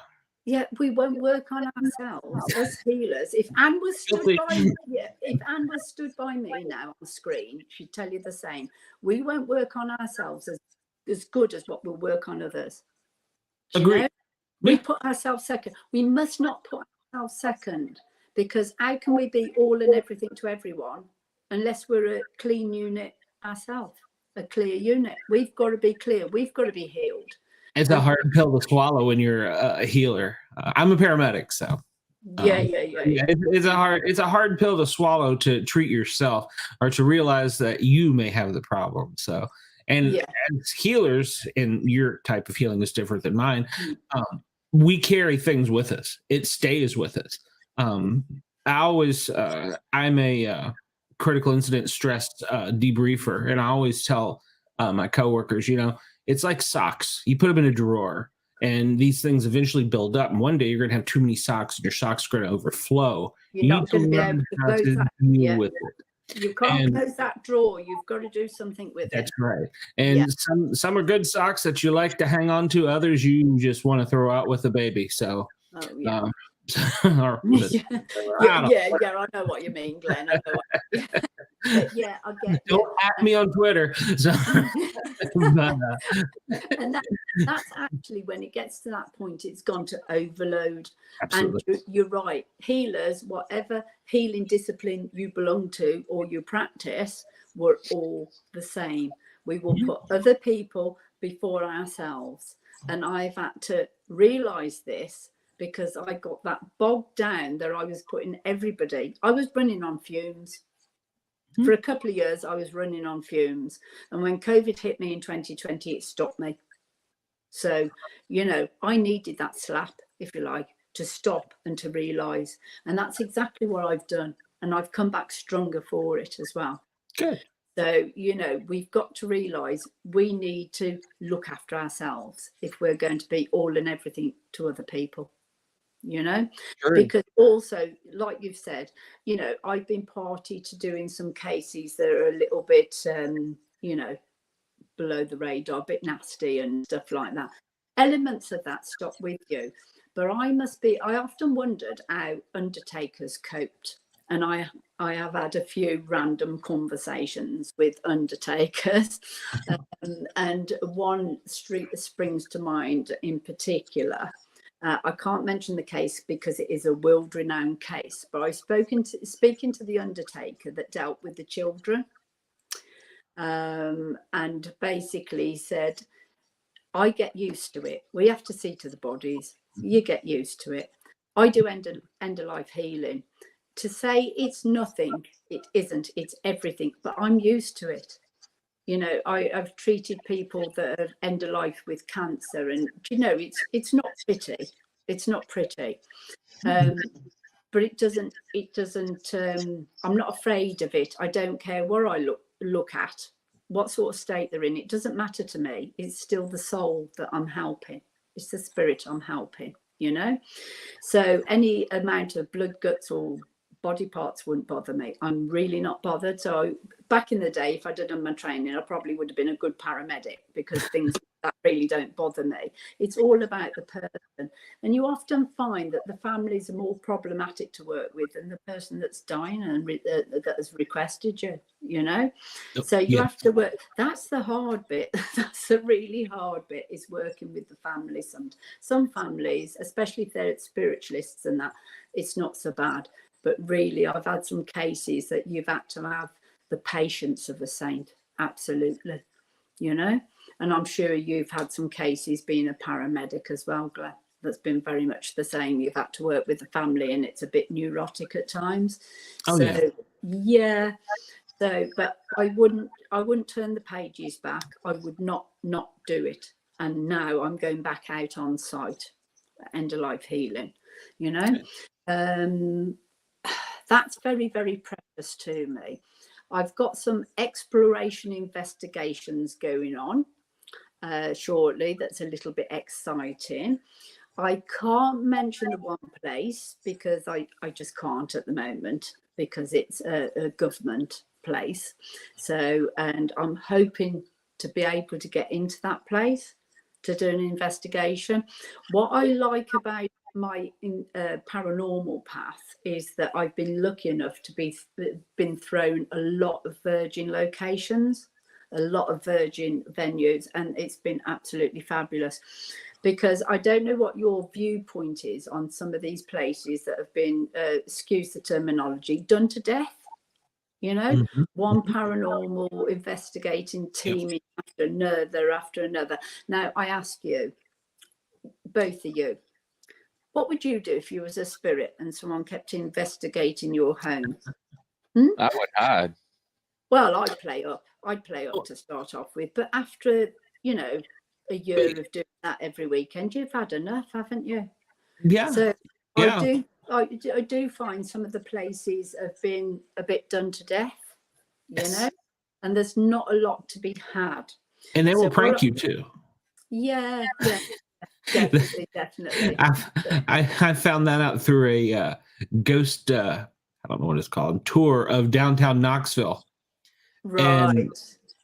Yeah, we won't work on ourselves as healers. If Anne was stood by me, if Anne was stood by me now on screen, she'd tell you the same. We won't work on ourselves as good as what we'll work on others. Agree. Know? We put ourselves second. We must not put ourselves second, because how can we be all and everything to everyone unless we're a clean unit ourselves, a clear unit? We've got to be clear. We've got to be healed. It's a hard pill to swallow when you're a healer. I'm a paramedic, so yeah. It's a hard pill to swallow, to treat yourself or to realize that you may have the problem. So, and as healers, and your type of healing is different than mine. We carry things with us. It stays with us. I'm a critical incident stress debriefer, and I always tell my coworkers, you know, it's like socks. You put them in a drawer, and these things eventually build up. And one day you're going to have too many socks, and your socks are going to overflow. You're not going to be able to close that. With it. You can't close that drawer. You've got to do something with it. That's right. And some are good socks that you like to hang on to. Others you just want to throw out with the baby. So, I know what you mean, Glenn. I get. Don't at me on Twitter. So. And that's actually, when it gets to that point, it's gone to overload. Absolutely. And you're right. Healers, whatever healing discipline you belong to or you practice, we're all the same. We will put other people before ourselves. And I've had to realize this, because I got that bogged down that I was putting everybody. I was running on fumes. For a couple of years, I was running on fumes. And when COVID hit me in 2020, it stopped me. So, you know, I needed that slap, if you like, to stop and to realise. And that's exactly what I've done. And I've come back stronger for it as well. Good. So, you know, we've got to realise we need to look after ourselves if we're going to be all and everything to other people. You know, because also, like you've said, you know, I've been party to doing some cases that are a little bit, you know, below the radar, a bit nasty and stuff like that. Elements of that stop with you. But I often wondered how undertakers coped. And I have had a few random conversations with undertakers. And one springs to mind in particular. I can't mention the case because it is a world-renowned case, but I've speaking to the undertaker that dealt with the children, and basically said, I get used to it. We have to see to the bodies. You get used to it. I do end-of-life healing. To say it's nothing, it isn't. It's everything, but I'm used to it. You know, I've treated people that have end of life with cancer, and you know, it's not pretty. It's not pretty, but it doesn't. I'm not afraid of it. I don't care where I look at, what sort of state they're in. It doesn't matter to me. It's still the soul that I'm helping. It's the spirit I'm helping. You know, so any amount of blood, guts, or body parts wouldn't bother me. I'm really not bothered. So back in the day, if I'd done my training, I probably would have been a good paramedic, because things that really don't bother me. It's all about the person. And you often find that the families are more problematic to work with than the person that's dying and that has requested you, you know. So you have to work. That's the hard bit. That's the really hard bit, is working with the families. Some families, especially if they're spiritualists and that, it's not so bad. But really, I've had some cases that you've had to have the patience of a saint. Absolutely. You know, and I'm sure you've had some cases being a paramedic as well, Glenn. That's been very much the same. You've had to work with the family, and it's a bit neurotic at times. So but I wouldn't turn the pages back. I would not do it. and now I'm going back out on site, end of life healing, you know. That's very, very precious to me. I've got some exploration investigations going on shortly. That's a little bit exciting. I can't mention the one place because I just can't at the moment, because it's a government place. So, and I'm hoping to be able to get into that place to do an investigation. What I like about my paranormal path is that I've been lucky enough to been thrown a lot of virgin locations, a lot of virgin venues, and it's been absolutely fabulous. Because I don't know what your viewpoint is on some of these places that have been, excuse the terminology, done to death. You know, one paranormal investigating team after another. Now, I ask you, both of you, what would you do if you was a spirit and someone kept investigating your home? I would hide. Well, I'd play up to start off with, but after, you know, a year of doing that every weekend, you've had enough, haven't you? Yeah. So yeah. I do find some of the places have been a bit done to death, you know, and there's not a lot to be had. And they will prank you too. Yeah, definitely. I found that out through a ghost, I don't know what it's called, tour of downtown Knoxville. Right.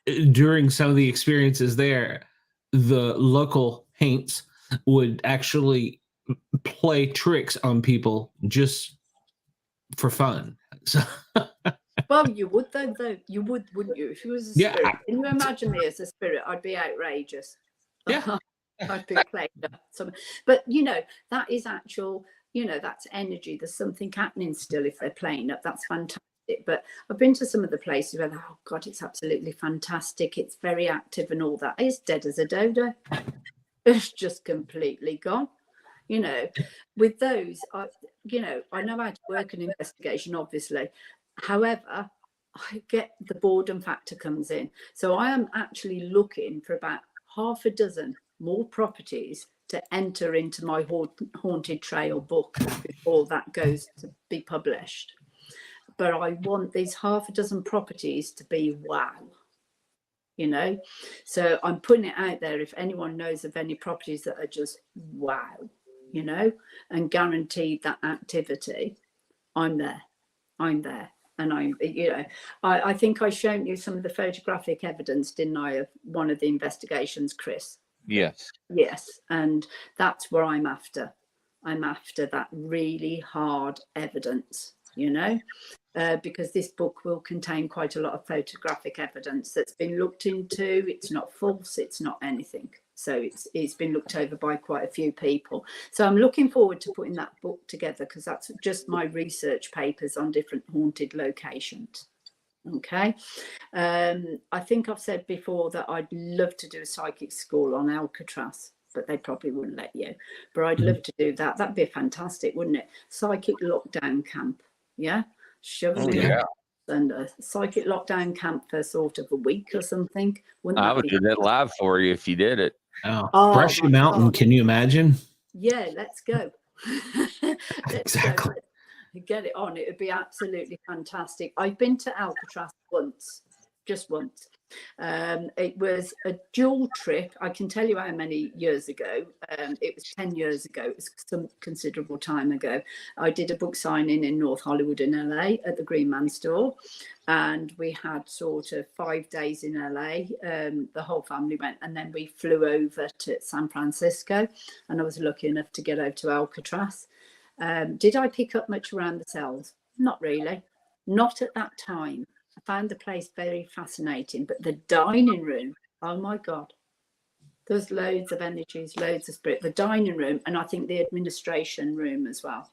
And during some of the experiences there, the local haints would actually play tricks on people just for fun. So well, you would though. You would, wouldn't you? If you was a spirit. Can you imagine me as a spirit? I'd be outrageous. Yeah. I'd be played up. But you know, that is actual, you know, that's energy. There's something happening still if they're playing up. That's fantastic. But I've been to some of the places where, oh God, it's absolutely fantastic. It's very active and all that. It's dead as a dodo. It's just completely gone. You know, with those, I know how to work an investigation, obviously. However, I get the boredom factor comes in. So I am actually looking for about half a dozen more properties to enter into my Haunted Trail book before that goes to be published. But I want these half a dozen properties to be wow, you know. So I'm putting it out there. If anyone knows of any properties that are just wow, you know, and guaranteed that activity, I'm there. And I'm, you know, I think I shown you some of the photographic evidence, didn't I, of one of the investigations, Chris? Yes. And that's where I'm after. I'm after that really hard evidence, you know, because this book will contain quite a lot of photographic evidence that's been looked into. It's not false, it's not anything. So it's been looked over by quite a few people. So I'm looking forward to putting that book together, because that's just my research papers on different haunted locations. Okay. I think I've said before that I'd love to do a psychic school on Alcatraz, but they probably wouldn't let you. But I'd love to do that. That'd be fantastic, wouldn't it? Psychic lockdown camp. Yeah. And a psychic lockdown camp for sort of a week or something. I would do that live for you if you did it. Oh, Brushy Mountain. God. Can you imagine? Yeah, let's go. Exactly. Get it on. It would be absolutely fantastic. I've been to Alcatraz once, just once. It was a dual trip. I can tell you how many years ago. It was 10 years ago. It was some considerable time ago. I did a book signing in North Hollywood in LA at the Green Man store, and we had sort of 5 days in LA. The whole family went, and then we flew over to San Francisco, and I was lucky enough to get over to Alcatraz. Did I pick up much around the cells? Not really. Not at that time. I found the place very fascinating, but the dining room, oh my God, there's loads of energies, loads of spirit. The dining room, and I think the administration room as well,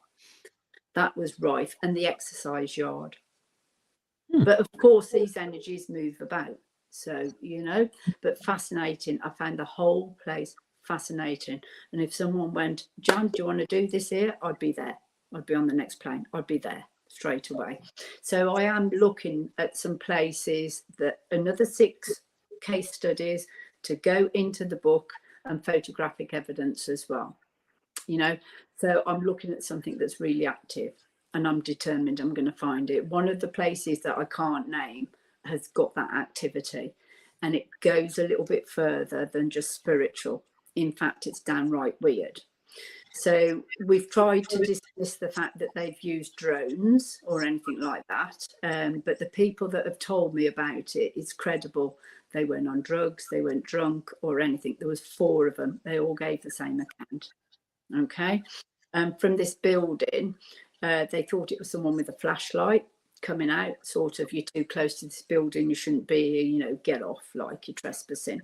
that was rife, and the exercise yard. But of course, these energies move about. So, you know, but fascinating. I found the whole place fascinating. And if someone went, John, do you want to do this here? I'd be there. I'd be on the next plane. I'd be there straight away. So I am looking at some places, that another 6 case studies to go into the book. and photographic evidence as well. You know, so I'm looking at something that's really active, and I'm determined I'm going to find it. One of the places that I can't name has got that activity, and it goes a little bit further than just spiritual. In fact, it's downright weird. So we've tried to dismiss the fact that they've used drones or anything like that. But the people that have told me about it is credible. They weren't on drugs, they weren't drunk or anything. There was 4 of them. They all gave the same account. Okay. From this building, they thought it was someone with a flashlight coming out, sort of, you're too close to this building, you shouldn't be, you know, get off, like you're trespassing.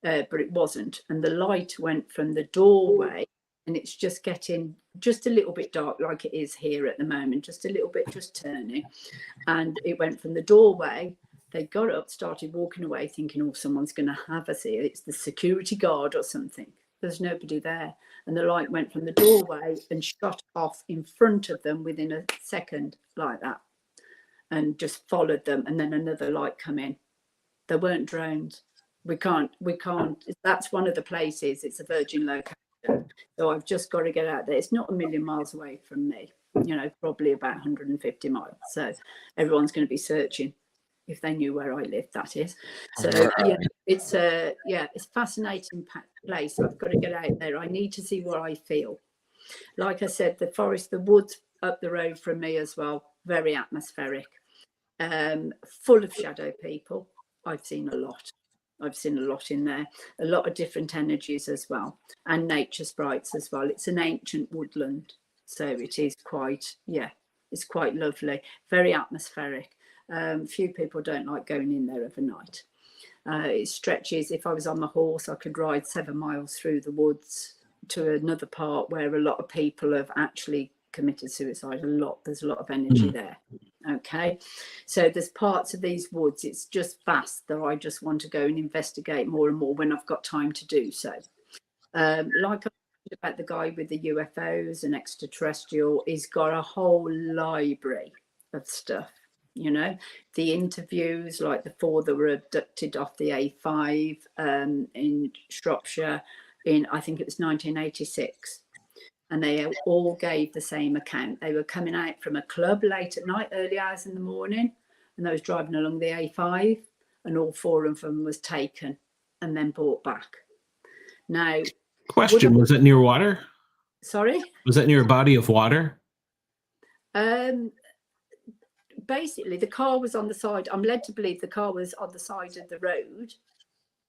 But it wasn't. And the light went from the doorway, and it's just getting just a little bit dark, like it is here at the moment, just a little bit, just turning. And it went from the doorway. They got up, started walking away, thinking, oh, someone's going to have us here. It's the security guard or something. There's nobody there. And the light went from the doorway and shot off in front of them within a second, like that, and just followed them. And then another light come in. There weren't drones. We can't. That's one of the places. It's a virgin location. So I've just got to get out there. It's not a million miles away from me, you know, probably about 150 miles. So everyone's going to be searching if they knew where I live, that is. So yeah, it's a fascinating place. I've got to get out there. I need to see what I feel. Like I said, the forest, the woods up the road from me as well, very atmospheric, full of shadow people. I've seen a lot. I've seen a lot in there, a lot of different energies as well, and nature sprites as well. It's an ancient woodland, so it is quite, it's quite lovely, very atmospheric. Few people don't like going in there overnight. It stretches. If I was on the horse, I could ride 7 miles through the woods to another part where a lot of people have actually committed suicide. There's a lot of energy there. Okay, so there's parts of these woods, it's just vast, that I just want to go and investigate more and more when I've got time to do so. Like I said about the guy with the UFOs and extraterrestrial, he's got a whole library of stuff, you know, the interviews, like the 4 that were abducted off the A5 in Shropshire in, I think it was 1986. And they all gave the same account. They were coming out from a club late at night, early hours in the morning, and they was driving along the A5, and all 4 of them was taken and then brought back. Now, question: was it near water? Sorry? Was that near a body of water? Basically, the car was on the side. I'm led to believe the car was on the side of the road,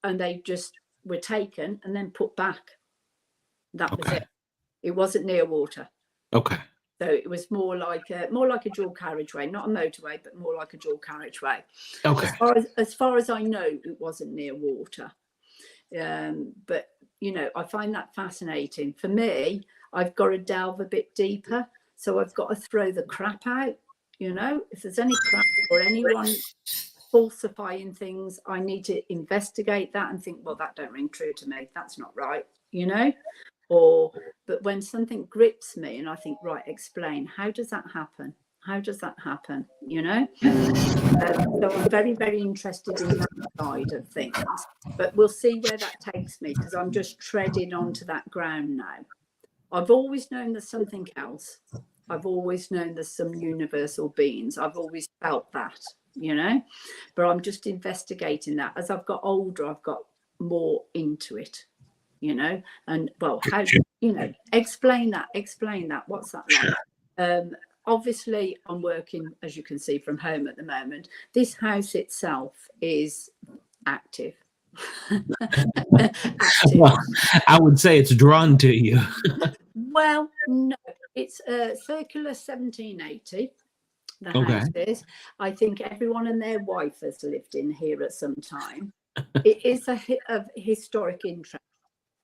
and they just were taken and then put back. That was it. It wasn't near water. Okay. So it was more like a dual carriageway, not a motorway, but more like a dual carriageway. Okay. As far as I know, it wasn't near water. But you know, I find that fascinating. For me, I've got to delve a bit deeper. So I've got to throw the crap out. You know, if there's any crap or anyone falsifying things, I need to investigate that and think, well, that don't ring true to me. That's not right. You know. But when something grips me and I think, right, explain, how does that happen? How does that happen? You know? So I'm very, very interested in that side of things. But we'll see where that takes me, because I'm just treading onto that ground now. I've always known there's something else. I've always known there's some universal beings. I've always felt that, you know? But I'm just investigating that. As I've got older, I've got more into it. You know, and well, how, you know, explain that, what's that like? Obviously, I'm working, as you can see, from home at the moment. This house itself is active. Well, I would say it's drawn to you. Well, no, it's circular 1780. The house is. I think everyone and their wife has lived in here at some time. It is of historic interest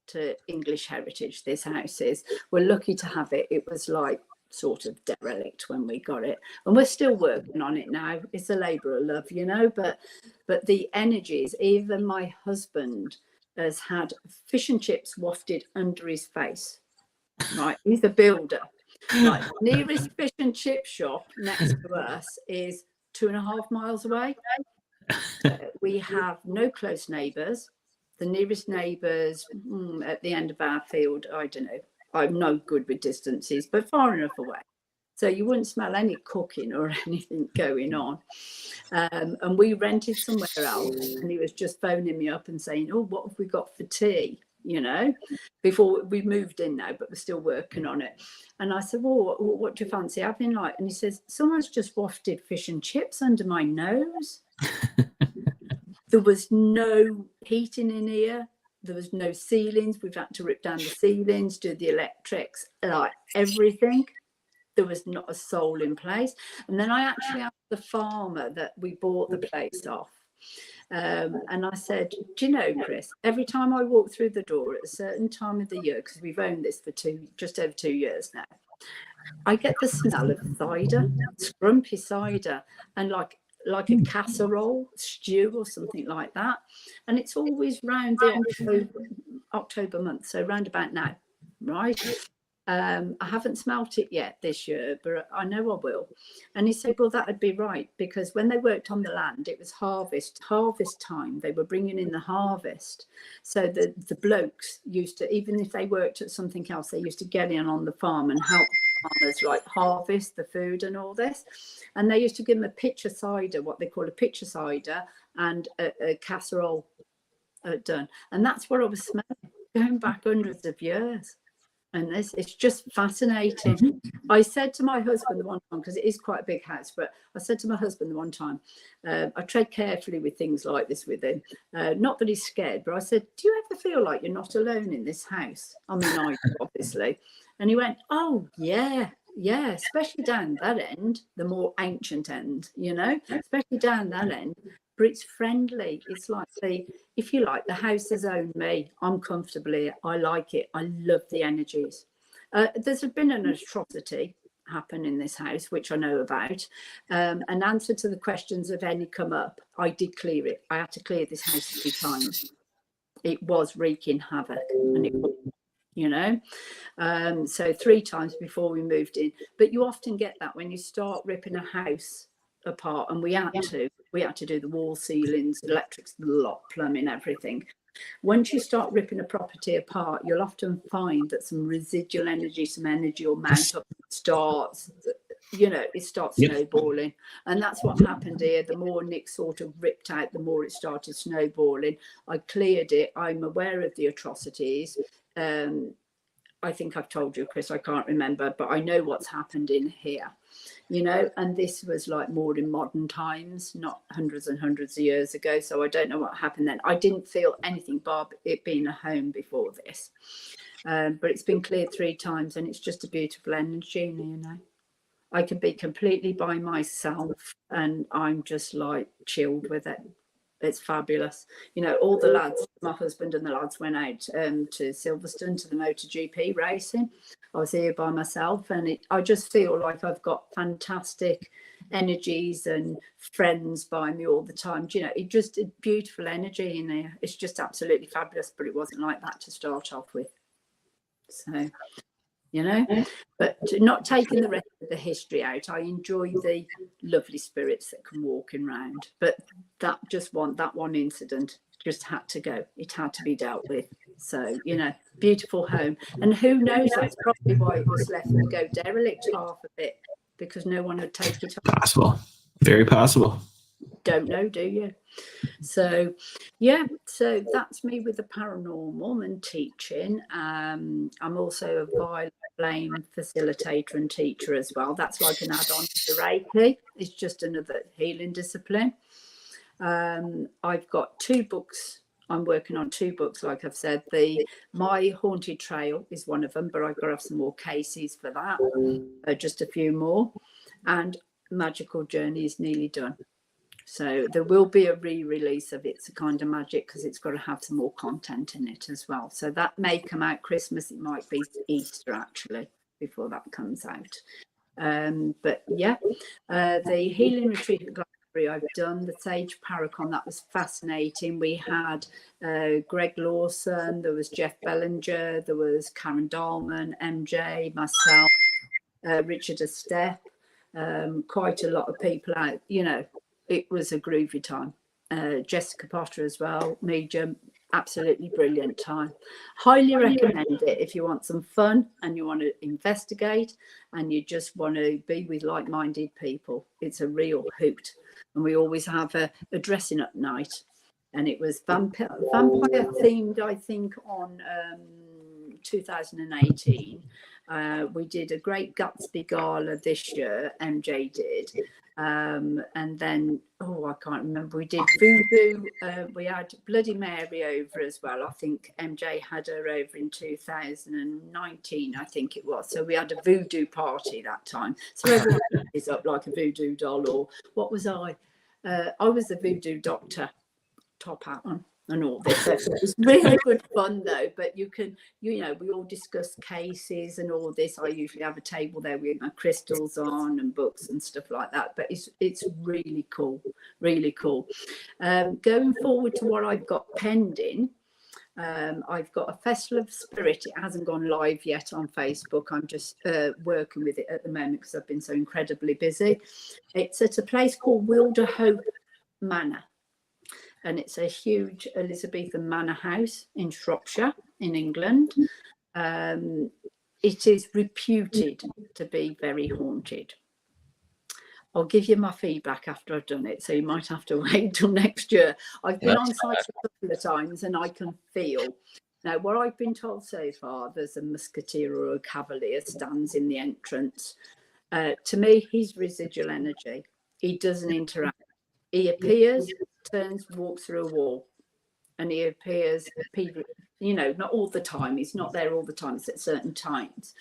to English heritage. This house is. We're lucky to have it. It was like sort of derelict when we got it, and we're still working on it now. It's a labour of love, you know, but the energies, even my husband has had fish and chips wafted under his face. Right, he's a builder. Like, nearest fish and chip shop next to us is 2.5 miles away. We have no close neighbours. The nearest neighbours at the end of our field, I don't know. I'm no good with distances, but far enough away. So you wouldn't smell any cooking or anything going on. And we rented somewhere else, and he was just phoning me up and saying, oh, what have we got for tea? You know, before we moved in now, but we're still working on it. And I said, well, what do you fancy having like? And he says, someone's just wafted fish and chips under my nose. There was no heating in here. There was no ceilings. We've had to rip down the ceilings, do the electrics, like everything. There was not a soul in place. And then I actually asked the farmer that we bought the place off. And I said, do you know, Chris, every time I walk through the door at a certain time of the year, because we've owned this for just over 2 years now, I get the smell of cider, scrumpy cider, and like a casserole stew or something like that. And it's always round the October month, so round about now, right? I haven't smelt it yet this year, but I know I will. And he said, well, that'd be right, because when they worked on the land, it was harvest time. They were bringing in the harvest. So the blokes used to, even if they worked at something else, they used to get in on the farm and help farmers like harvest the food and all this. And they used to give them a pitcher cider, what they call a pitcher cider, and a casserole done. And that's what I was smelling, going back hundreds of years. And it's just fascinating. I said to my husband the one time, because it is quite a big house, but I said to my husband the one time, I tread carefully with things like this with him. Not that he's scared, but I said, do you ever feel like you're not alone in this house? I mean, I do, obviously. And he went, oh, yeah, especially down that end, the more ancient end, you know, especially down that end. But it's friendly. It's like, if you like, the house has owned me. I'm comfortable here. I like it. I love the energies. There's been an atrocity happen in this house, which I know about. An answer to the questions of any come up, I did clear it. I had to clear this house 3 times. It was wreaking havoc, and it was, you know. So 3 times before we moved in. But you often get that when you start ripping a house apart, and we had to do the wall ceilings, electrics, the lot, plumbing, everything. Once you start ripping a property apart, you'll often find that some residual energy, some energy will mount up, starts, you know, it starts snowballing. And that's what happened here. The more Nick sort of ripped out, the more it started snowballing. I cleared it. I'm aware of the atrocities. I think I've told you, Chris, I can't remember, but I know what's happened in here, you know, and this was like more in modern times, not hundreds and hundreds of years ago. So I don't know what happened then. I didn't feel anything, Bob, it being a home before this, but it's been cleared 3 times, and it's just a beautiful energy, you know. I can be completely by myself and I'm just like chilled with it. It's fabulous. You know, all the lads, my husband and the lads went out to Silverstone to the MotoGP racing. I was here by myself, and I just feel like I've got fantastic energies and friends by me all the time. Do you know, it just a beautiful energy in there. It's just absolutely fabulous, but it wasn't like that to start off with. So, you know, but not taking the rest of the history out, I enjoy the lovely spirits that come walking round. But that one incident just had to go. It had to be dealt with. So, you know, beautiful home. And who knows, that's probably why it was left to go derelict half of it, because no one had taken it on. Possible. Very possible. Don't know, do you? So yeah, so that's me with the paranormal and teaching. I'm also a violent flame facilitator and teacher as well. That's like an add-on to Reiki. It's just another healing discipline. I've got 2 books. I'm working on 2 books, like I've said. My Haunted Trail is one of them, but I've got to have some more cases for that, just a few more. And Magical Journey is nearly done. So there will be a re-release of It's a Kind of Magic, because it's got to have some more content in it as well. So that may come out Christmas. It might be Easter, actually, before that comes out. But yeah, the Healing Retreat at Glastonbury I've done. The Sage Paracon, that was fascinating. We had Greg Lawson, there was Jeff Bellinger, there was Karen Dahlman, MJ, myself, Richard Estep, quite a lot of people out, you know. It was a groovy time. Jessica Potter as well, medium, Absolutely brilliant time. Highly recommend it if you want some fun and you want to investigate and you just want to be with like-minded people. It's a real hoot. And we always have a dressing up night. And it was vampire themed, I think, on 2018. We did a Great Gatsby gala this year, MJ did. And then, I can't remember, we did voodoo. We had Bloody Mary over as well. I think MJ had her over in 2019, I think it was. So we had a voodoo party that time. So everyone is up like a voodoo doll, or what was I? I was the voodoo doctor, top hat on and all this. So it was really good fun though, but you can, we all discuss cases and all this. I usually have a table there with my crystals on and books and stuff like that, but it's really cool. Going forward to what I've got pending, I've got a Festival of Spirit. It hasn't gone live yet on Facebook. I'm just working with it at the moment because I've been so incredibly busy. It's at a place called Wilderhope Manor. And it's a huge Elizabethan manor house in Shropshire, in England. It is reputed to be very haunted. I'll give you my feedback after I've done it, so you might have to wait till next year. I've been on site a couple of times and I can feel. Now, what I've been told so far, there's a musketeer or a cavalier stands in the entrance. To me, he's residual energy. He doesn't interact. He appears, turns, walks through a wall, and he appears, not all the time. He's not there all the time. It's at certain times.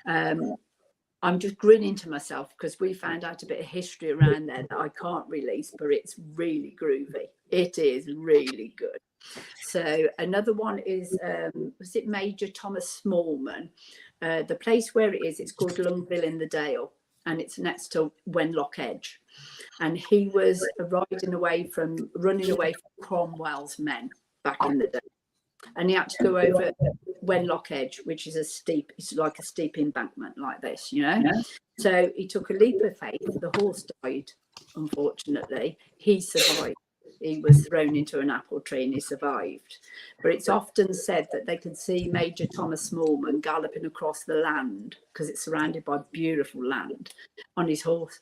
I'm just grinning to myself because we found out a bit of history around there that I can't release, but it's really groovy. It is really good. So another one is, was it Major Thomas Smallman? The place where it is, it's called Lungville in the Dale, and it's next to Wenlock Edge. And he was running away from Cromwell's men back in the day. And he had to go over Wenlock Edge, which is it's like a steep embankment like this, So he took a leap of faith. The horse died, unfortunately. He survived. He was thrown into an apple tree and he survived. But it's often said that they can see Major Thomas Smallman galloping across the land, because it's surrounded by beautiful land, on his horse.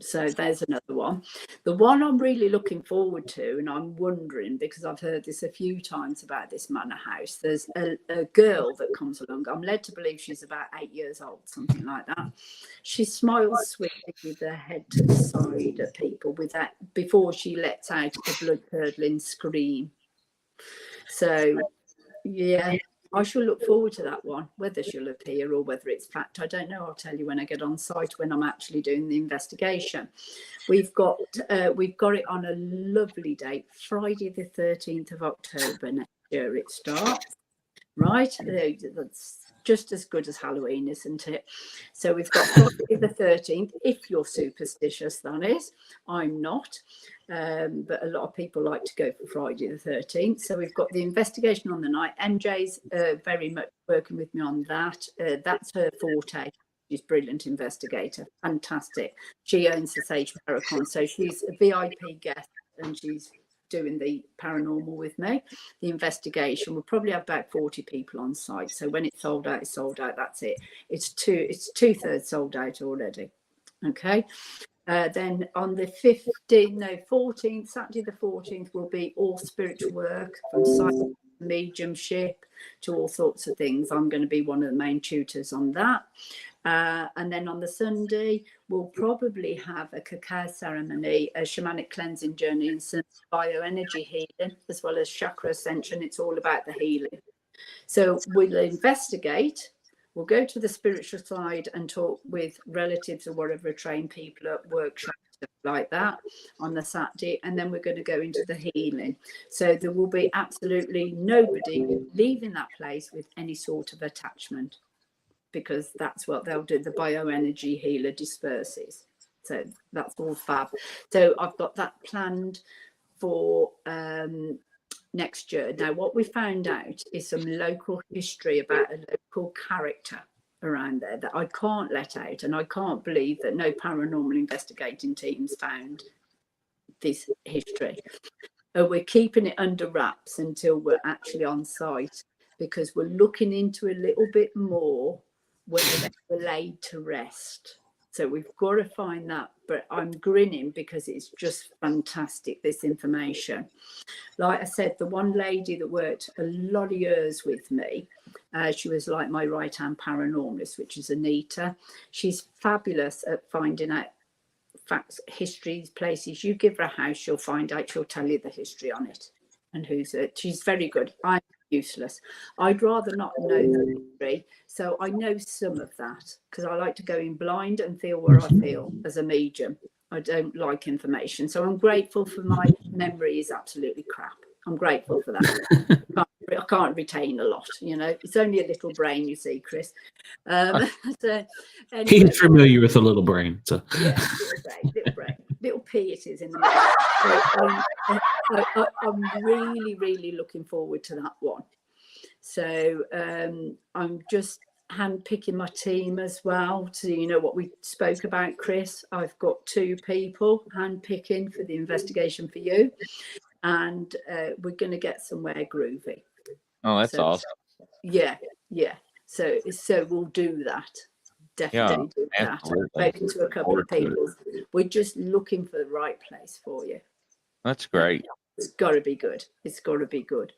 So there's another one. The one I'm really looking forward to, and I'm wondering, because I've heard this a few times about this manor house, there's a girl that comes along. I'm led to believe she's about 8 years old, something like that. She smiles sweetly with her head to the side at people before she lets out a blood-curdling scream. So, yeah. I shall look forward to that one, whether she'll appear or whether it's fact. I don't know. I'll tell you when I get on site, when I'm actually doing the investigation. We've got it on a lovely date, Friday the 13th of October next year it starts. Right? That's just as good as Halloween, isn't it? So we've got Friday the 13th, if you're superstitious, that is. I'm not. But a lot of people like to go for Friday the 13th. So we've got the investigation on the night. MJ's very much working with me on that. That's her forte. She's a brilliant investigator. Fantastic. She owns the Sage Paracon. So she's a VIP guest and she's doing the paranormal with me. The investigation, we'll probably have about 40 people on site. So when it's sold out, it's sold out. That's it. It's 2/3 sold out already. Okay. Then on the 14th, Saturday the 14th, will be all spiritual work, from psychic, mediumship to all sorts of things. I'm going to be one of the main tutors on that. And then on the Sunday, we'll probably have a cacao ceremony, a shamanic cleansing journey, and some bioenergy healing, as well as chakra ascension. It's all about the healing. So we'll investigate. We'll go to the spiritual side and talk with relatives or whatever, trained people at workshops, stuff like that on the Saturday. And then we're going to go into the healing. So there will be absolutely nobody leaving that place with any sort of attachment, because that's what they'll do. The bioenergy healer disperses. So that's all fab. So I've got that planned for next year. Now, what we found out is some local history about a local character around there that I can't let out, and I can't believe that no paranormal investigating teams found this history. we're keeping it under wraps until we're actually on site, because we're looking into a little bit more whether they were laid to rest. So we've got to find that, but I'm grinning because it's just fantastic, this information. Like I said, the one lady that worked a lot of years with me, she was like my right-hand paranormalist, which is Anita. She's fabulous at finding out facts, histories, places. You give her a house, she'll find out, she'll tell you the history on it and who's it. She's very good. I'm useless. I'd rather not know the history, so I know some of that because I like to go in blind and feel where I feel as a medium. I don't like information, so I'm grateful for my memory is absolutely crap. I'm grateful for that. I can't retain a lot, you know. It's only a little brain, you see, Chris. So anyway, He's familiar with a little brain, so yeah, little brain, little pea it is in the middle. So I'm really, really looking forward to that one. So I'm just handpicking my team as well to, you know, what we spoke about, Chris. I've got 2 people handpicking for the investigation for you, and we're going to get somewhere groovy. Oh, that's awesome. Yeah. So we'll do that. Definitely do that. I've spoken to a couple of people. We're just looking for the right place for you. That's great. It's got to be good. It's got to be good.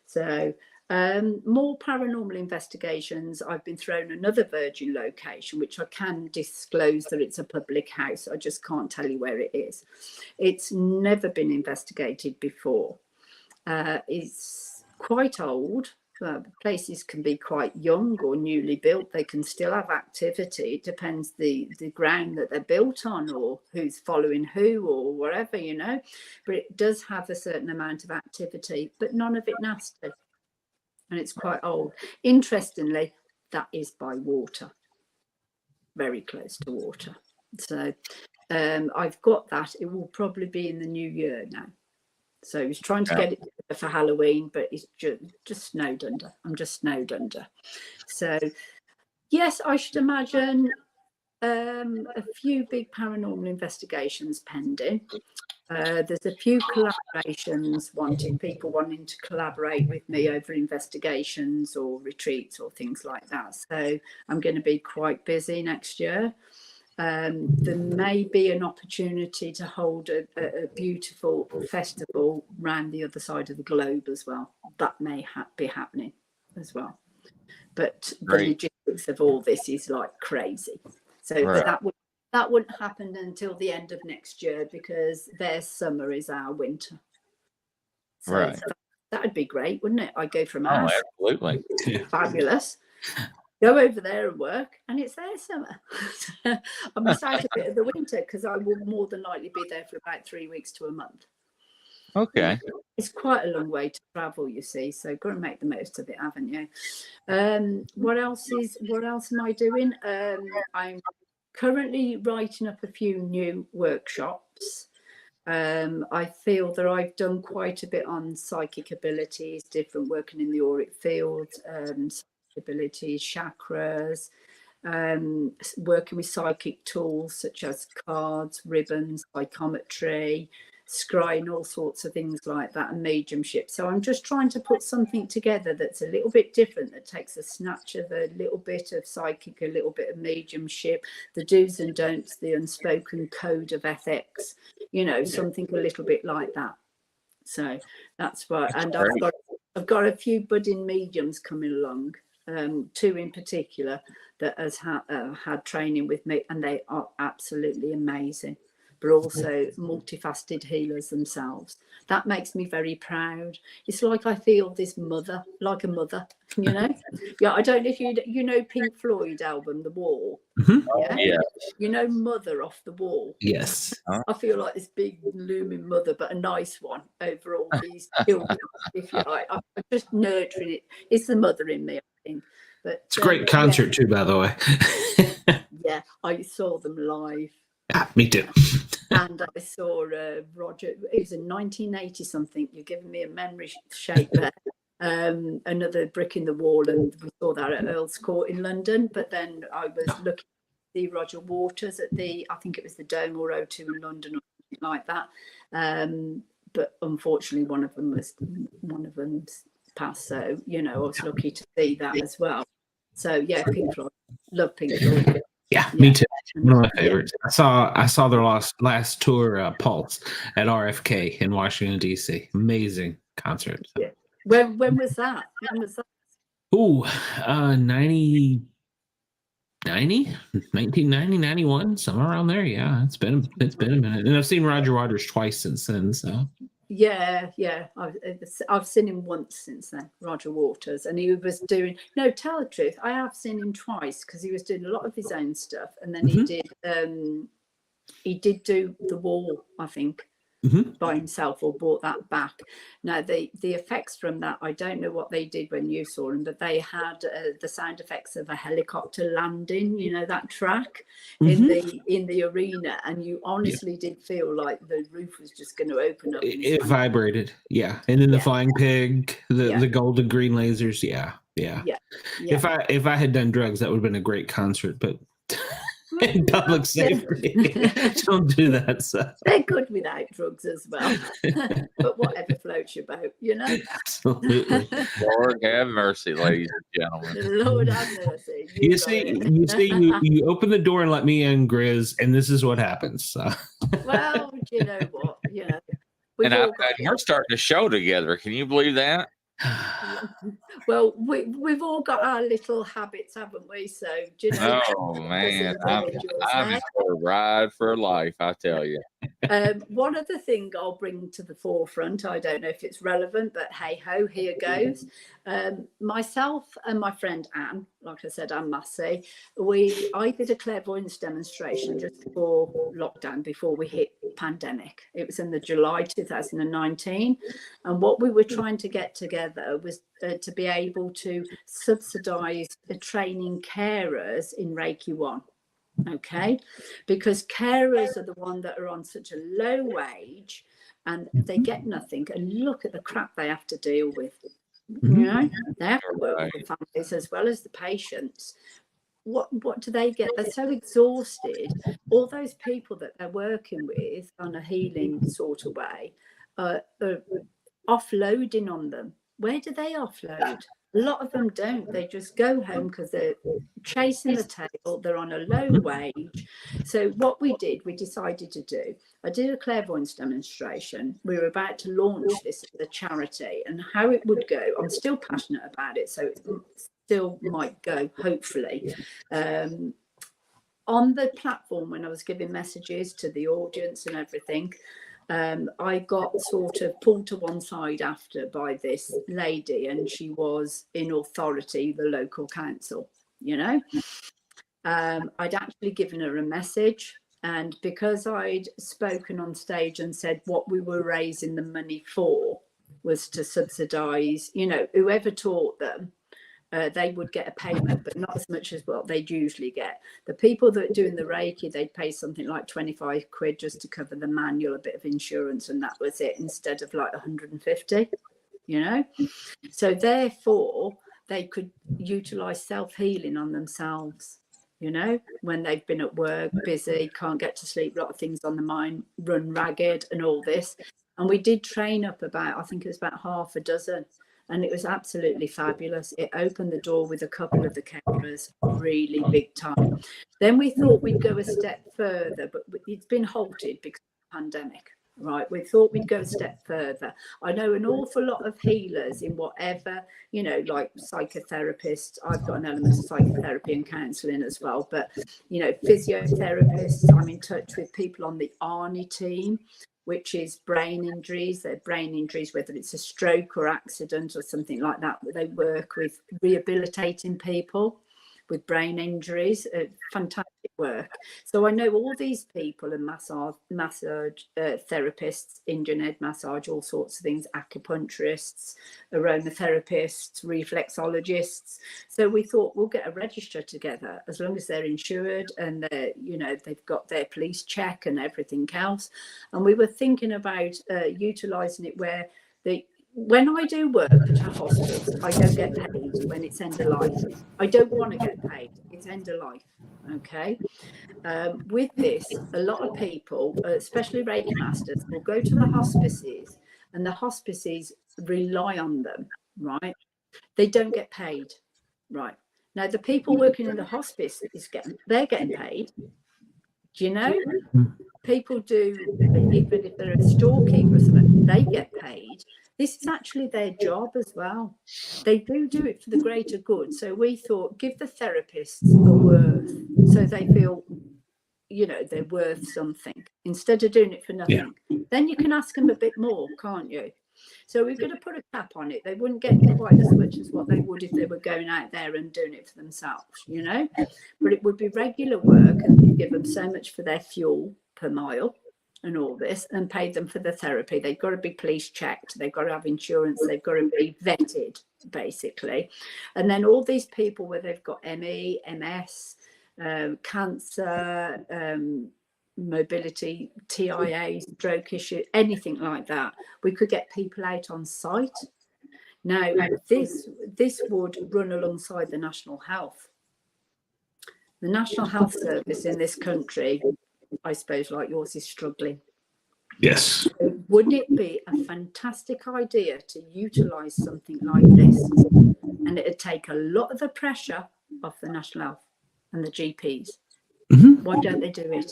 So more paranormal investigations. I've been thrown another Virgin location, which I can disclose that it's a public house. I just can't tell you where it is. It's never been investigated before. It's quite old. Places can be quite young or newly built. They can still have activity. It depends the ground that they're built on or who's following who or whatever, you know. But it does have a certain amount of activity, but none of it nasty. And it's quite old. Interestingly, that is by water, very close to water. So I've got that. It will probably be in the new year now. So he's trying to get it for Halloween, but it's just snowed under. I'm just snowed under. So, yes, I should imagine a few big paranormal investigations pending. There's a few collaborations people wanting to collaborate with me over investigations or retreats or things like that. So I'm going to be quite busy next year. There may be an opportunity to hold a beautiful festival around the other side of the globe as well. That may be happening as well. But the logistics of all this is like crazy. So that wouldn't happen until the end of next year because their summer is our winter. So that would be great, wouldn't it? I'd go from ours. Oh, absolutely. Fabulous. Go over there and work, and it's their summer. I missed out a bit of the winter because I will more than likely be there for about 3 weeks to a month. Okay. It's quite a long way to travel, you see, so got to make the most of it, haven't you? What else am I doing? I'm currently writing up a few new workshops. I feel that I've done quite a bit on psychic abilities, different working in the auric field, abilities, chakras, working with psychic tools such as cards, ribbons, psychometry, scrying, all sorts of things like that, and mediumship. So I'm just trying to put something together that's a little bit different, that takes a snatch of a little bit of psychic, a little bit of mediumship, the do's and don'ts, the unspoken code of ethics, you know, something a little bit like that. So that's what, and I've got a few budding mediums coming along. 2 in particular that has had training with me, and they are absolutely amazing, but also multifaceted healers themselves. That makes me very proud. It's like I feel this mother, like a mother, you know. Yeah, I don't know if you know Pink Floyd album The Wall. Mm-hmm. Yeah? You know Mother off the Wall. Yes. I feel like this big looming mother, but a nice one over all these children, if you like. I'm just nurturing it. It's the mother in me, I think. But it's a great concert too, by the way. Yeah, I saw them live. Me too. And I saw Roger. It was in 1980 something. You're giving me a memory shake there. Another brick in the wall, and we saw that at Earl's Court in London. But then I was looking to see Roger Waters at I think it was the Dome or O2 in London or something like that. but unfortunately one of them's passed. So, you know, I was lucky to see that as well. So yeah, Pink Floyd, love Pink Floyd. Yeah, me too. One of my favorites. I saw their last tour, Pulse, at RFK in Washington D.C. Amazing concert. Yeah. When was that? When was that? Ooh, 1990, 91, somewhere around there. Yeah, it's been a minute, and I've seen Roger Waters twice since then. So yeah, I've seen him once since then, Roger Waters, and he was doing. No, tell the truth, I have seen him twice because he was doing a lot of his own stuff, and then he did do The Wall, I think. By himself, or brought that back. Now the effects from that, I don't know what they did when you saw them, but they had the sound effects of a helicopter landing, you know, that track in the arena, and you honestly did feel like the roof was just going to open up. It vibrated, and then the flying pig, the golden green lasers, If I had done drugs, that would have been a great concert, but in public safety, don't do that. So they're good without drugs as well, but whatever floats your boat, you know. Absolutely. Lord have mercy, ladies and gentlemen. Lord have mercy. You open the door and let me in, Grizz, and this is what happens. So. Well, you know what, and we're starting a show together. Can you believe that? Well, we've all got our little habits, haven't we? So, do you know? Oh man, I'm in for a ride for life, I tell you. One other thing I'll bring to the forefront, I don't know if it's relevant, but hey ho, here goes. Myself and my friend Anne, like I said, Anne Massey, I did a clairvoyance demonstration just before lockdown, before we hit pandemic. It was in the July 2019, and what we were trying to get together was to be able to subsidise the training carers in Reiki 1. Okay, because carers are the ones that are on such a low wage and they get nothing, and look at the crap they have to deal with. You know, they have to work with the families as well as the patients. What do they get? They're so exhausted. All those people that they're working with on a healing sort of way are offloading on them. Where do they offload? A lot of them don't. They just go home because they're chasing the tail. They're on a low wage. So what we decided to do, I did a clairvoyance demonstration. We were about to launch this as a charity, and how it would go, I'm still passionate about it, so it still might go, hopefully. On the platform, when I was giving messages to the audience and everything, I got sort of pulled to one side after by this lady, and she was in authority, the local council, you know. I'd actually given her a message, and because I'd spoken on stage and said what we were raising the money for was to subsidise, you know, whoever taught them, they would get a payment, but not as much as what they'd usually get. The people that are doing the Reiki, they'd pay something like 25 quid just to cover the manual, a bit of insurance, and that was it, instead of like 150, you know. So therefore, they could utilise self-healing on themselves, you know, when they've been at work, busy, can't get to sleep, a lot of things on the mind, run ragged and all this. And we did train up about, I think it was about half a dozen. And it was absolutely fabulous. It opened the door with a couple of the carers really big time. Then we thought we'd go a step further, but it's been halted because of the pandemic, right? We thought we'd go a step further. I know an awful lot of healers in whatever, you know, like psychotherapists. I've got an element of psychotherapy and counselling as well. But, you know, physiotherapists, I'm in touch with people on the ARNI team, which is brain injuries. They're brain injuries, whether it's a stroke or accident or something like that. They work with rehabilitating people with brain injuries. Fantastic work. So I know all these people, and massage therapists, Indian head massage, all sorts of things, acupuncturists, aromatherapists, reflexologists. So we thought we'll get a register together, as long as they're insured and they're, you know, they've got their police check and everything else. And we were thinking about utilising it where when I do work at a hospital, I don't get paid when it's end of life. I don't want to get paid. It's end of life. Okay. With this, a lot of people, especially Reiki masters, will go to the hospices, and the hospices rely on them, right? They don't get paid, right? Now, the people working in the hospice they're getting paid. Do you know? People do, even if they're a storekeeper or something, they get paid. This is actually their job as well. They do it for the greater good. So we thought, give the therapists a worth, so they feel, you know, they're worth something, instead of doing it for nothing. Yeah. Then you can ask them a bit more, can't you? So we're going to put a cap on it. They wouldn't get quite as much as what they would if they were going out there and doing it for themselves, you know. But it would be regular work, and you give them so much for their fuel per mile and all this, and pay them for the therapy. They've got to be police checked. They've got to have insurance. They've got to be vetted, basically. And then all these people where they've got ME, MS, cancer, mobility, TIA, stroke issue, anything like that, we could get people out on site. Now, this would run alongside the National Health. The National Health Service in this country, I suppose, like yours, is struggling. Yes. So wouldn't it be a fantastic idea to utilise something like this? And it'd take a lot of the pressure off the National Health and the GPs. Mm-hmm. Why don't they do it?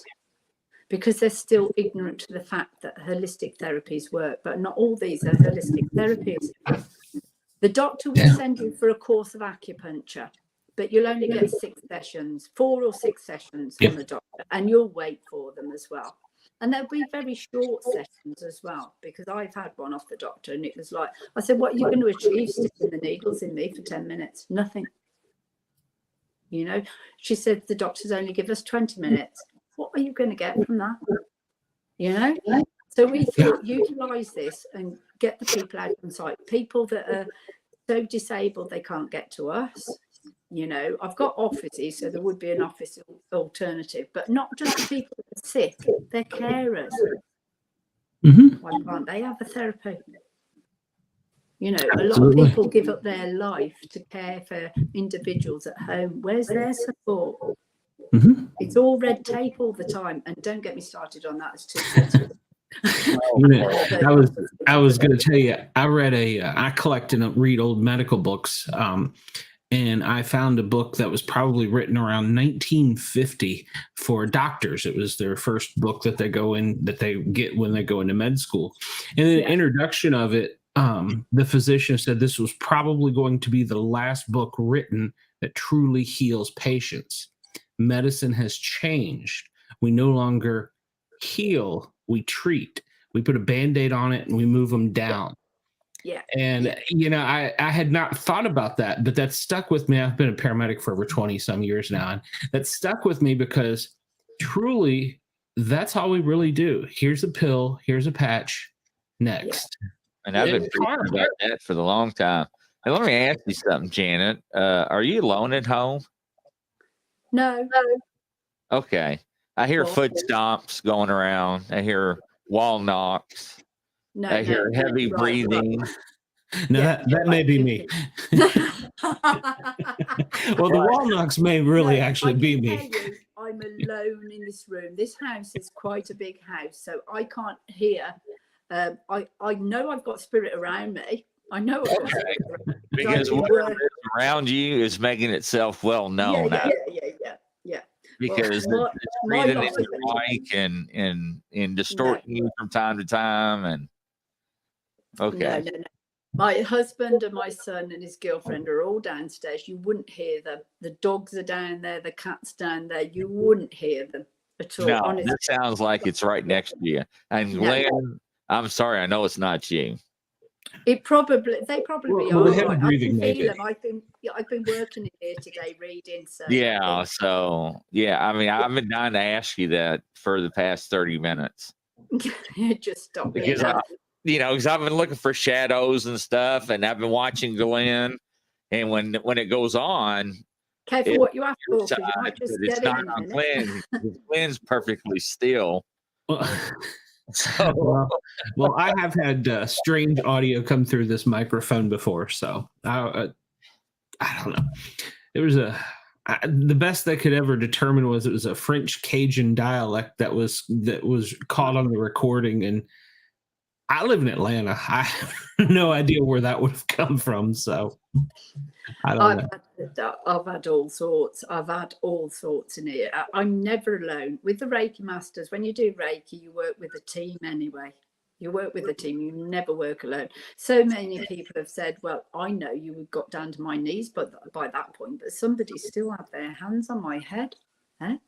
Because they're still ignorant to the fact that holistic therapies work, but not all these are holistic therapies. The doctor will send you for a course of acupuncture, but you'll only get 4 or 6 sessions from the doctor, and you'll wait for them as well. And there'll be very short sessions as well, because I've had one off the doctor, and it was like, I said, what are you going to achieve sticking the needles in me for 10 minutes? Nothing. You know, she said, the doctors only give us 20 minutes. What are you going to get from that? You know? So we thought, utilise this and get the people out on site. People that are so disabled they can't get to us. You know, I've got offices, so there would be an office alternative, but not just the people that are sick, they're carers. Mm-hmm. Why can't they have a therapy? You know, a lot of people give up their life to care for individuals at home. Where's their support? Mm-hmm. It's all red tape all the time, and don't get me started on that. It's too sensitive. I was going to tell you, I collect and read old medical books, and I found a book that was probably written around 1950 for doctors. It was their first book that they get when they go into med school. And in the introduction of it, the physician said this was probably going to be the last book written that truly heals patients. Medicine has changed. We no longer heal, we treat. We put a Band-Aid on it and we move them down. Yeah. And, you know, I had not thought about that, but that stuck with me. I've been a paramedic for over 20 some years now. And that stuck with me because truly that's all we really do. Here's a pill. Here's a patch. Next. Yeah. And I've been preaching about that for the long time. And let me ask you something, Janet. Are you alone at home? No. Okay. I hear foot stomps going around. I hear wall knocks. No, I hear heavy breathing. No, that may be me. Well, the wall knocks may really actually be me. I'm alone in this room. This house is quite a big house, so I can't hear. I know I've got spirit around me. I know I've got spirit around me. Because whatever is around you is making itself well known. Yeah. Because it's breathing in your mic and distorting you from time to time. And okay. No. My husband and my son and his girlfriend are all downstairs. You wouldn't hear them. The dogs are down there. The cat's down there. You wouldn't hear them at all. No, honestly. It sounds like it's right next to you. And Glenn, I'm sorry, I know it's not you. They probably are. The heavy breathing, I can feel them. I've been working in here today reading. So I mean, I've been dying to ask you that for the past 30 minutes. Just stop. Because because I've been looking for shadows and stuff, and I've been watching Glenn, and when it goes on, careful what you ask for. It's not on Glenn. Glenn's perfectly still. Well, I have had strange audio come through this microphone before, so I don't know. the best they could ever determine was it was a French Cajun dialect that was caught on the recording. And I live in Atlanta. I have no idea where that would have come from. So I don't know. I've had all sorts. I've had all sorts in here. I'm never alone. With the Reiki masters, when you do Reiki, you work with a team anyway. You work with a team. You never work alone. So many people have said, well, I know you got down to my knees but by that point, but somebody still had their hands on my head. Eh?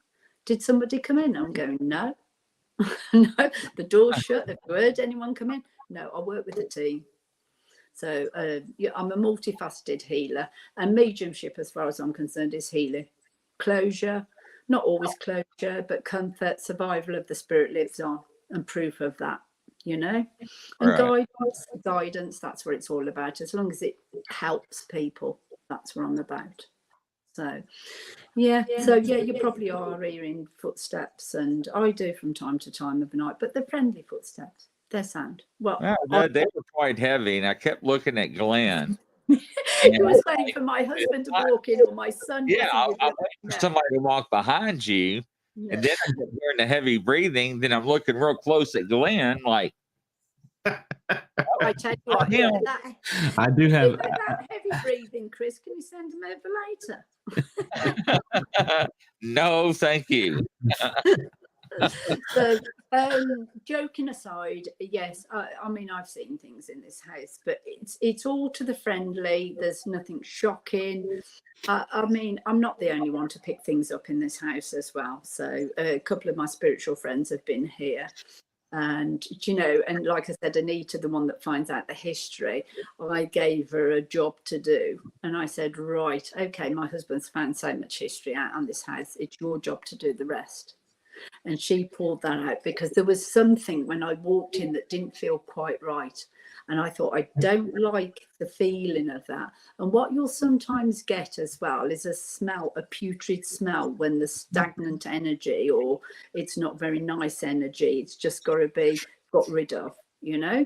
Did somebody come in? I'm going, no. No, the door's shut. Have you heard anyone come in? No, I work with a team. So yeah, I'm a multifaceted healer, and mediumship, as far as I'm concerned, is healing. Closure, not always closure, but comfort, survival of the spirit lives on, and proof of that, you know. And Right. guidance, that's what it's all about. As long as it helps people, that's what I'm about. So yeah, you probably are hearing footsteps, and I do from time to time of the night, but they're friendly footsteps. They're sound. Well, They were quite heavy, and I kept looking at Glenn. you was waiting for my husband to walk in, or my son. Yeah, I'm waiting for somebody to walk behind you, Yeah. and then I kept hearing the heavy breathing. Then I'm looking real close at Glenn, like, I tell you what, that, I do have. that heavy breathing, Chris. Can you send him over later? no, thank you. So, joking aside, yes, I mean, I've seen things in this house, but it's all to the friendly. There's nothing shocking. I mean, I'm not the only one to pick things up in this house as well. So a couple of my spiritual friends have been here. And, you know, and like I said, Anita, the one that finds out the history, I gave her a job to do. And I said, right, okay, my husband's found so much history out on this house. It's your job to do the rest. And she pulled that out because there was something when I walked in that didn't feel quite right. And I thought, I don't like the feeling of that. And what you'll sometimes get as well is a smell, a putrid smell, when the stagnant energy, or it's not very nice energy, it's just got to be got rid of, you know.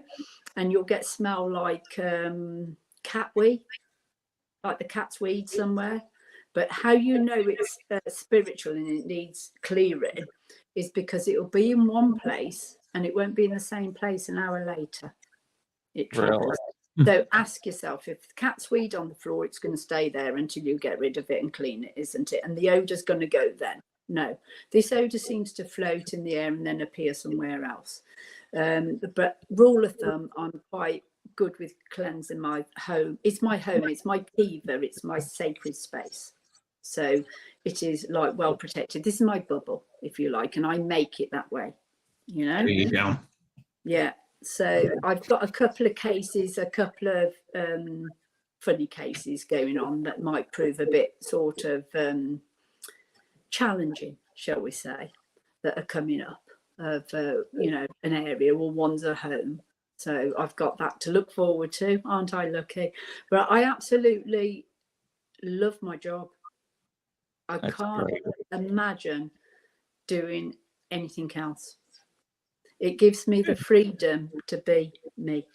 And you'll get smell like cat wee, like the cat's weed somewhere. But how you know it's spiritual and it needs clearing is because it will be in one place and it won't be in the same place an hour later. It travels. So ask yourself, if the cat's weed on the floor, it's going to stay there until you get rid of it and clean it, isn't it? And the odour's going to go then. No, this odour seems to float in the air and then appear somewhere else. But rule of thumb, I'm quite good with cleansing my home. It's my home. It's my kiva. It's my sacred space. So it is like well protected. This is my bubble, if you like, and I make it that way, you know. There you go. Yeah. So I've got a couple of cases, a couple of funny cases going on that might prove a bit sort of challenging, shall we say, that are coming up of, you know, an area, or one's a home. So I've got that to look forward to. Aren't I lucky? But I absolutely love my job. I can't imagine doing anything else. It gives me the freedom to be me,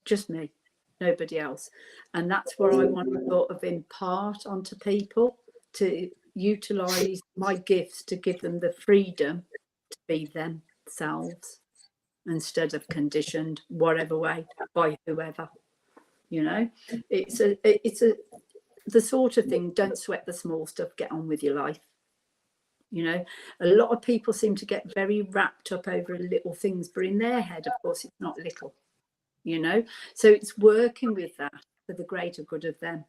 just me, nobody else. And that's what I want to sort of impart onto people, to utilise my gifts to give them the freedom to be themselves instead of conditioned whatever way by whoever, you know. It's the sort of thing, don't sweat the small stuff, get on with your life. You know, a lot of people seem to get very wrapped up over little things, but in their head, of course, it's not little, you know. So it's working with that for the greater good of them.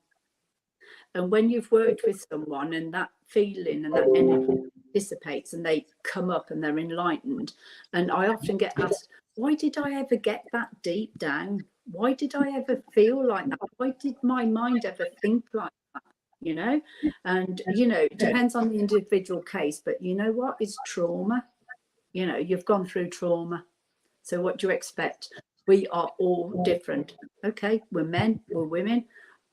And when you've worked with someone and that feeling and that energy dissipates and they come up and they're enlightened, and I often get asked, why did I ever get that deep down? Why did I ever feel like that? Why did my mind ever think like that? You know, and, you know, it depends on the individual case, but you know what? It's trauma. You know, you've gone through trauma. So what do you expect? We are all different. Okay, we're men, we're women.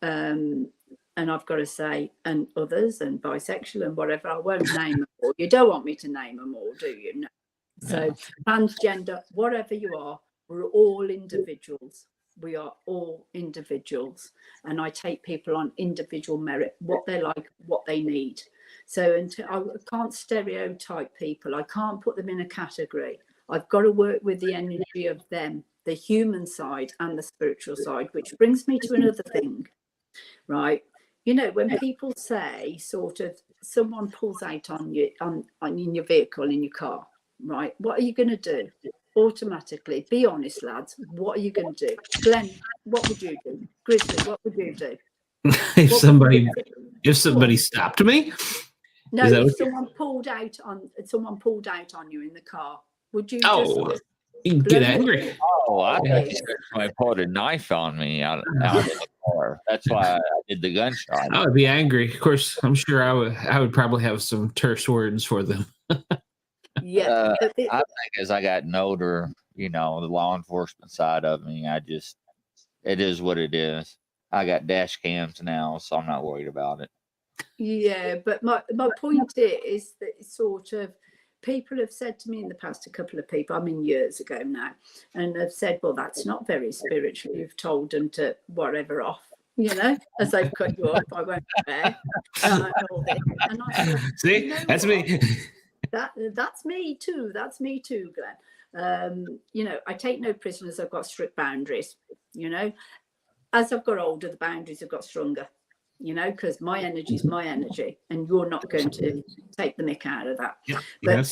And I've got to say, and others, and bisexual and whatever, I won't name them all. You don't want me to name them all, do you? No. So transgender, whatever you are, we're all individuals. We are all individuals, and I take people on individual merit, what they like, what they need. So I can't stereotype people. I can't put them in a category. I've got to work with the energy of them, the human side and the spiritual side, which brings me to another thing, right? You know, when people say sort of someone pulls out on you in your vehicle, in your car, right? What are you going to do? Automatically, be honest, lads. What are you going to do? Glenn, what would you do? Grizzly, what would you do? if somebody stopped me, no, if someone pulled out on you in the car, would you just you get angry? Oh, I somebody pulled a knife on me out of the car. That's why I did the gunshot. I would be angry. Of course, I'm sure I would probably have some terse words for them. Yeah, I think as I got older, you know, the law enforcement side of me, it is what it is. I got dash cams now, so I'm not worried about it. Yeah, but my point is that it's sort of, people have said to me in the past, a couple of people, I mean years ago now, and have said, well, that's not very spiritual. You've told them to whatever off, you know, as they've cut you off, I won't care. And all this. And I said, see, you know that's what? me. That's me too. That's me too, Glenn. You know, I take no prisoners. I've got strict boundaries. You know, as I've got older, the boundaries have got stronger. You know, because my energy is my energy, and you're not going to take the mick out of that. Yeah, but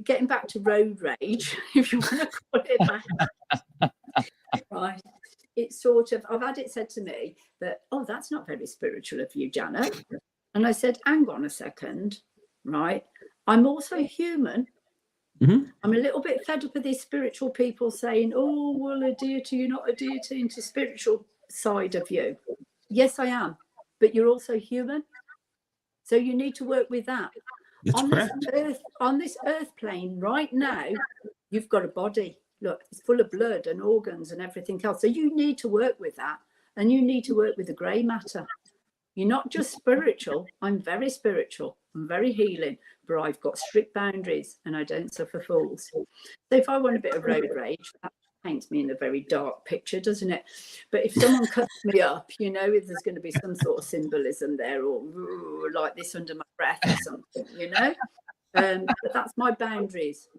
getting back to road rage, if you want to call it that, right? It's sort of, I've had it said to me that, oh, that's not very spiritual of you, Janet. And I said, hang on a second, right? I'm also human. Mm-hmm. I'm a little bit fed up with these spiritual people saying, oh, well, a deity, you're not a deity, into spiritual side of you. Yes, I am, but you're also human. So you need to work with that. On this earth plane right now, you've got a body. Look, it's full of blood and organs and everything else. So you need to work with that, and you need to work with the grey matter. You're not just spiritual. I'm very spiritual. I'm very healing, but I've got strict boundaries and I don't suffer fools. So if I want a bit of road rage, that paints me in a very dark picture, doesn't it? But if someone cuts me up, you know, if there's going to be some sort of symbolism there, or like this under my breath or something, you know. But that's my boundaries.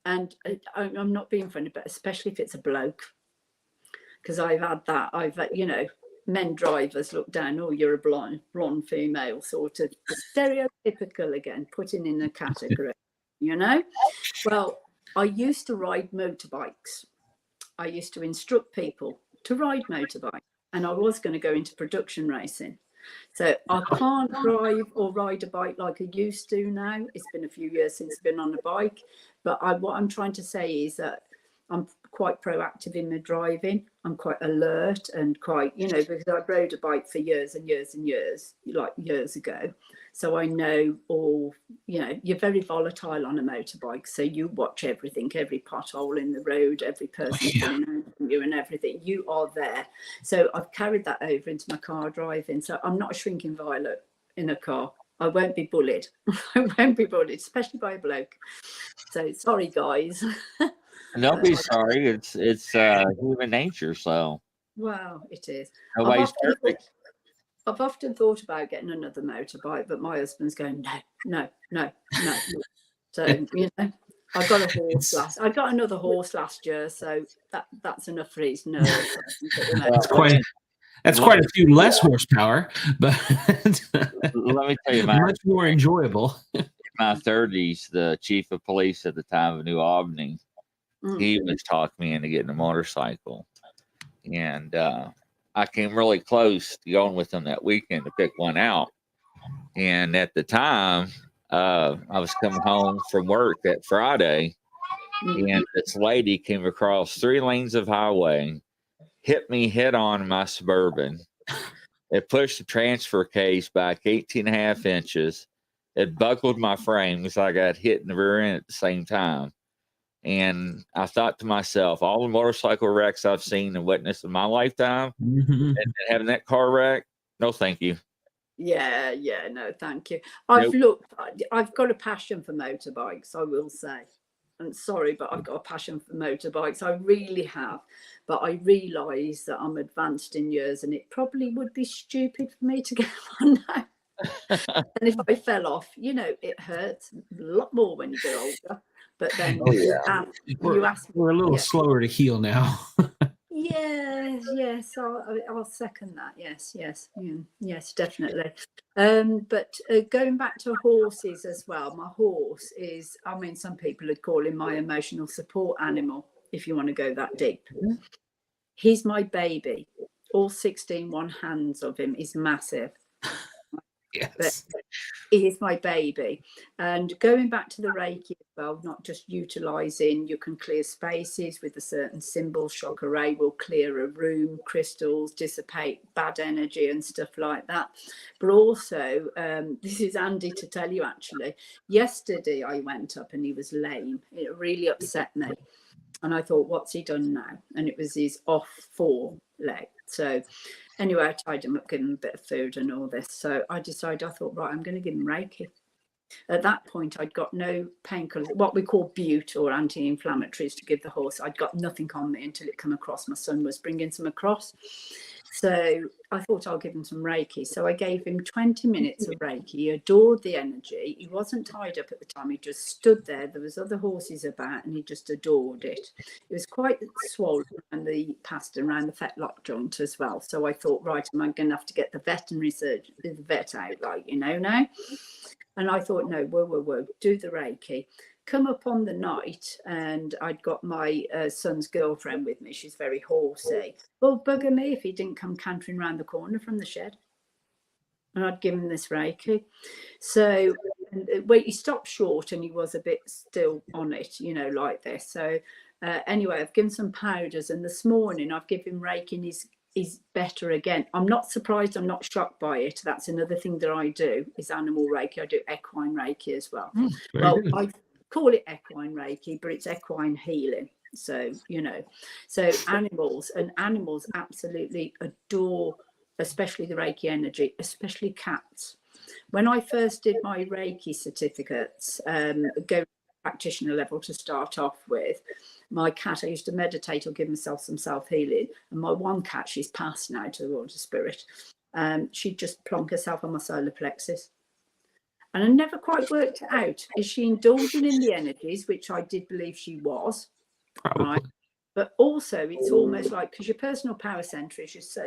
And I'm not being funny, but especially if it's a bloke, because I've had that. You know, men drivers look down, oh, you're a blonde female, sort of stereotypical again, putting in a category, you know. Well, I used to ride motorbikes. I used to instruct people to ride motorbikes, and I was going to go into production racing. So I can't drive or ride a bike like I used to now. It's been a few years since I've been on a bike, but what I'm trying to say is that I'm quite proactive in my driving. I'm quite alert and quite, you know, because I rode a bike for years and years and years, like years ago. So I know all, you know, you're very volatile on a motorbike. So you watch everything, every pothole in the road, every person pulling out from you and everything. You are there. So I've carried that over into my car driving. So I'm not a shrinking violet in a car. I won't be bullied. I won't be bullied, especially by a bloke. So sorry, guys. Don't be sorry. It's human nature. So wow, it is. Nobody's perfect. I've often thought about getting another motorbike, but my husband's going, no. So you know, I got a horse I got another horse last year, so that's enough for his nerves. That's quite a few less horsepower, but let me tell you, much more enjoyable. In my 30s, the chief of police at the time of New Albany, he was talking me into getting a motorcycle, and I came really close to going with him that weekend to pick one out. And at the time, I was coming home from work that Friday, and this lady came across 3 lanes of highway, hit me head on in my Suburban. It pushed the transfer case back 18.5 inches. It buckled my frame because I got hit in the rear end at the same time. And I thought to myself, all the motorcycle wrecks I've seen and witnessed in my lifetime, and having that car wreck, no thank you. Yeah, no, thank you. I've got a passion for motorbikes, I will say. I'm sorry, but I've got a passion for motorbikes. I really have. But I realise that I'm advanced in years, and it probably would be stupid for me to get one now. And if I fell off, it hurts a lot more when you get older. But then you ask me, we're a little slower to heal now. Yes, I'll second that. Yes, definitely. But going back to horses as well, my horse is, some people would call him my emotional support animal, if you want to go that deep. He's my baby. All 16 hands of him is massive. Yes. But he is my baby. And going back to the Reiki as well, not just utilising, you can clear spaces with a certain symbol. Shock array will clear a room, crystals dissipate bad energy and stuff like that. But also, this is Andy to tell you actually, yesterday I went up and he was lame. It really upset me. And I thought, what's he done now? And it was his off foreleg. So anyway, I tied him up, gave him a bit of food and all this. So I thought, right, I'm going to give him Reiki. At that point, I'd got no painkillers, what we call bute or anti-inflammatories to give the horse. I'd got nothing on me until it came across. My son was bringing some across. So I thought I'll give him some Reiki. So I gave him 20 minutes of Reiki. He adored the energy. He wasn't tied up at the time. He just stood there. There was other horses about and he just adored it. It was quite swollen around the past and around the fetlock joint as well. So I thought, right, am I going to have to get the veterinary surgeon, the vet out, now? And I thought, no, whoa, do the Reiki. Come up on the night and I'd got my son's girlfriend with me. She's very horsey. Well, bugger me if he didn't come cantering around the corner from the shed. And I'd give him this Reiki. So he stopped short and he was a bit still on it, like this. So anyway, I've given some powders and this morning I've given him Reiki and he's better again. I'm not surprised. I'm not shocked by it. That's another thing that I do is animal Reiki. I do equine Reiki as well. I call it equine Reiki, but it's equine healing. So, so animals absolutely adore, especially the Reiki energy, especially cats. When I first did my Reiki certificates, go practitioner level to start off with, my cat, I used to meditate or give myself some self-healing. And my one cat, she's passed now to the Lord of Spirit. She'd just plonk herself on my solar plexus. And I never quite worked it out. Is she indulging in the energies, which I did believe she was? Probably. Right? But also, it's almost like, because your personal power center is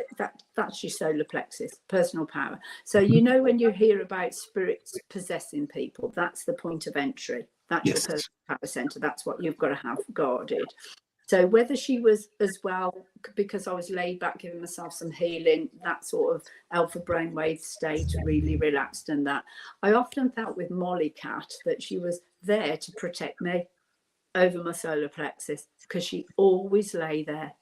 that's your solar plexus, personal power. So, when you hear about spirits possessing people, that's the point of entry. That's your personal power center. That's what you've got to have guarded. So whether she was as well, because I was laid back, giving myself some healing, that sort of alpha brainwave state, really relaxed and that. I often felt with Molly Cat that she was there to protect me over my solar plexus because she always lay there.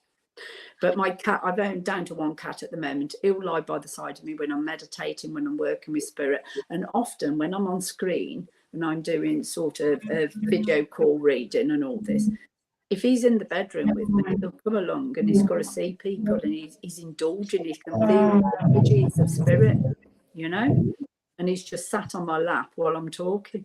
But my cat, I've owned down to one cat at the moment. He'll lie by the side of me when I'm meditating, when I'm working with spirit. And often when I'm on screen and I'm doing sort of a video call reading and all this, if he's in the bedroom with me, he'll come along and he's got to see people and he's indulging, he can feel the energies of spirit, and he's just sat on my lap while I'm talking,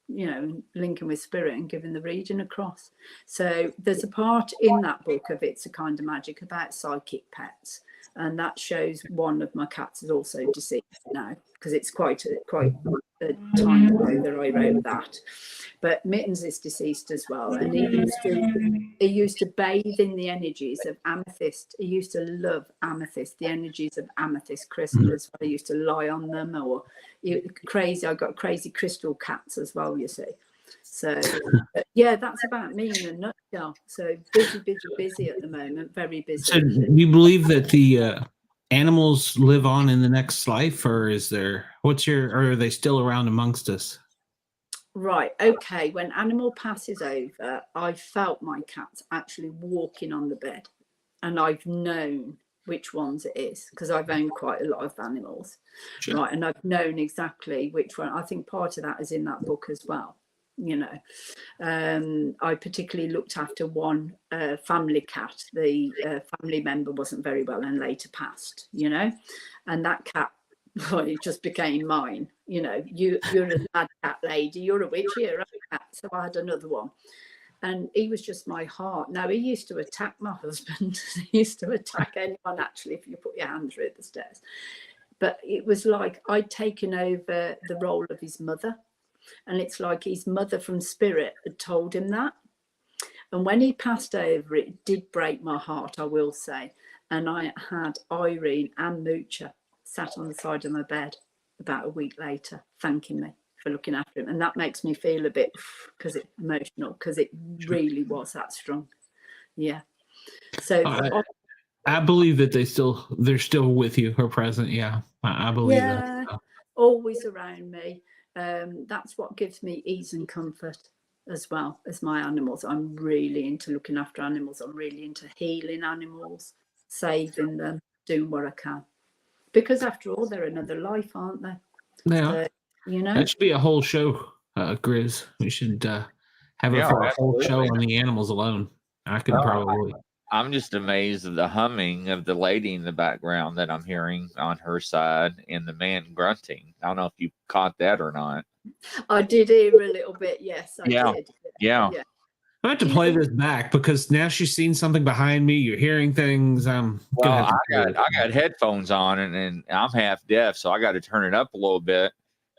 linking with spirit and giving the reading across. So there's a part in that book of It's a Kind of Magic about psychic pets. And that shows one of my cats is also deceased now because it's quite a time ago that I wrote that. But Mittens is deceased as well, and he used to bathe in the energies of amethyst. He used to love amethyst, the energies of amethyst crystal as well. He used to lie on them, or crazy. I got crazy crystal cats as well, you see. So that's about me in a nutshell. So busy at the moment, very busy. So do you believe that the animals live on in the next life, or are they still around amongst us? Right, okay. When animal passes over, I felt my cat actually walking on the bed, and I've known which ones it is because I've owned quite a lot of animals. Sure. Right, and I've known exactly which one. I think part of that is in that book as well. I particularly looked after one family cat. The family member wasn't very well and later passed, and that cat, it just became mine. You're a bad cat lady, you're a witch, you're a cat. So I had another one. And he was just my heart. Now, he used to attack my husband. He used to attack anyone, actually, if you put your hand through the stairs. But it was like I'd taken over the role of his mother. And it's like his mother from spirit had told him that. And when he passed over, it did break my heart, I will say. And I had Irene and Moocher sat on the side of my bed about a week later, thanking me for looking after him. And that makes me feel a bit emotional, because it really was that strong. Yeah. So I believe that they're still with you or present. Yeah, I believe that. Always around me. That's what gives me ease and comfort, as well as my animals. I'm really into looking after animals. I'm really into healing animals, saving them, doing what I can. Because after all, they're another life, aren't they? Yeah. You know? That should be a whole show, Grizz. We should have it for a whole show on the animals alone. I could probably. I'm just amazed at the humming of the lady in the background that I'm hearing on her side, and the man grunting. I don't know if you caught that or not. I did hear a little bit. Yes, I did. Yeah. I have to play this back because now she's seen something behind me. You're hearing things. I got headphones on, and I'm half deaf, so I got to turn it up a little bit.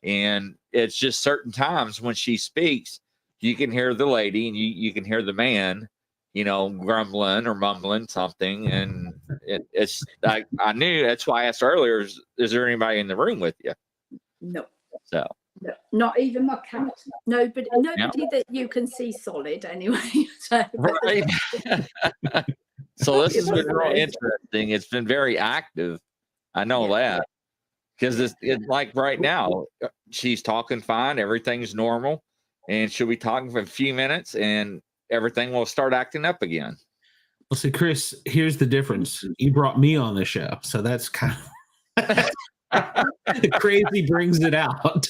And it's just certain times when she speaks, you can hear the lady and you can hear the man, grumbling or mumbling something. And it's like, I knew, that's why I asked earlier, is there anybody in the room with you? No. So. No, not even my cat. Nobody that you can see solid anyway. Right. So this has been real interesting. It's been very active. I know that. Because it's like right now, she's talking fine, everything's normal, and she'll be talking for a few minutes, and everything will start acting up again. Well, see, Chris, here's the difference. You brought me on the show, so that's kind of crazy. Brings it out.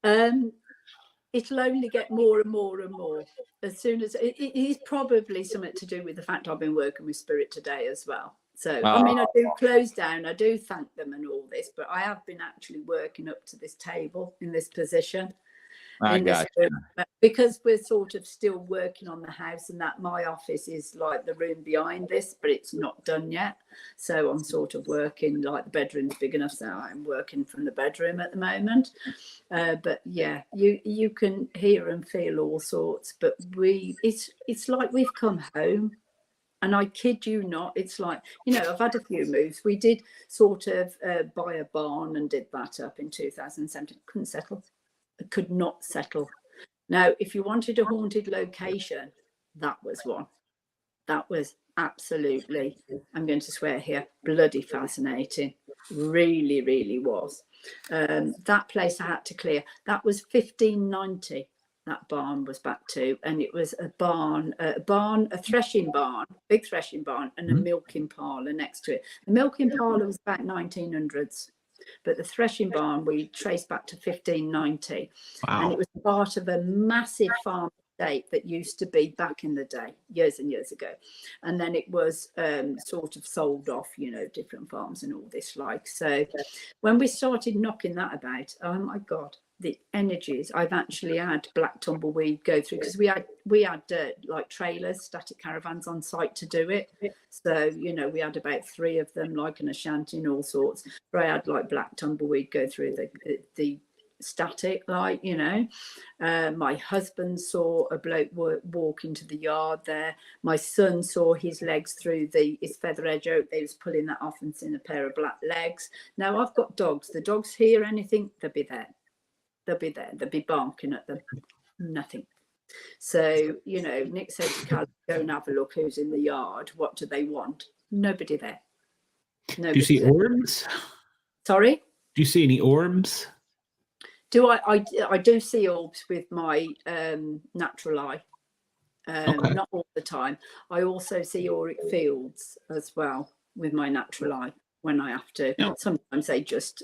It'll only get more and more and more as soon as it is probably something to do with the fact I've been working with Spirit today as well. So, I mean, I do close down, I do thank them and all this, but I have been actually working up to this table in this position. Because we're sort of still working on the house, and that my office is like the room behind this, but it's not done yet. So I'm sort of working, like the bedroom's big enough, so I'm working from the bedroom at the moment. But yeah, you can hear and feel all sorts, but it's like we've come home. And I kid you not, it's like, I've had a few moves. We did sort of buy a barn and did that up in 2017. Couldn't settle. I could not settle. Now, if you wanted a haunted location, that was one. That was absolutely, I'm going to swear here, bloody fascinating. Really, really was. That place I had to clear. That was 1590. That barn was back to, and it was a threshing barn, big threshing barn, and a milking parlour next to it. The milking parlour was back 1900s, but the threshing barn we traced back to 1590. Wow. And it was part of a massive farm estate that used to be back in the day, years and years ago. And then it was sort of sold off, different farms and all this like. So when we started knocking that about, oh my God, the energies. I've actually had black tumbleweed go through, because we had like trailers, static caravans on site to do it. So we had about 3 of them, like in a shanty and all sorts. But I had like black tumbleweed go through the static, like my husband saw a bloke walk into the yard there. My son saw his legs through his feather edge oak. They was pulling that off and seen a pair of black legs. Now I've got dogs. The dogs hear anything, they'll be there. They'll be there. They'll be barking at them. Nothing. So, Nick said to Carroll, go and have a look who's in the yard. What do they want? Nobody there. Nobody. Do you see orbs? Sorry? Do you see any orbs? Do I do see orbs with my natural eye. Okay. Not all the time. I also see auric fields as well with my natural eye when I have to. Yeah. Sometimes they just...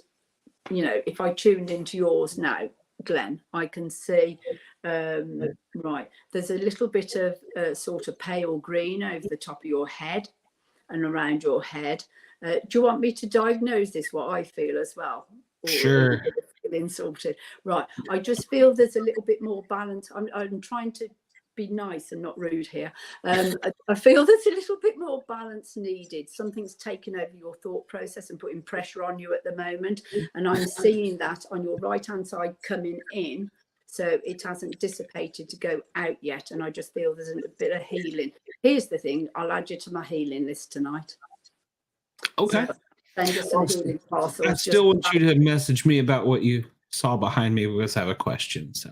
if I tuned into yours now, Glenn, I can see, right, there's a little bit of sort of pale green over the top of your head and around your head. Do you want me to diagnose this, what I feel as well? Or sure. Feeling sorted. Right, I just feel there's a little bit more balance. I'm trying to be nice and not rude here. I feel there's a little bit more balance needed. Something's taken over your thought process and putting pressure on you at the moment. And I'm seeing that on your right-hand side coming in. So it hasn't dissipated to go out yet. And I just feel there's a bit of healing. Here's the thing. I'll add you to my healing list tonight. Okay. So send us some healing parcels. I still want you to message me about what you saw behind me because I have a question. So.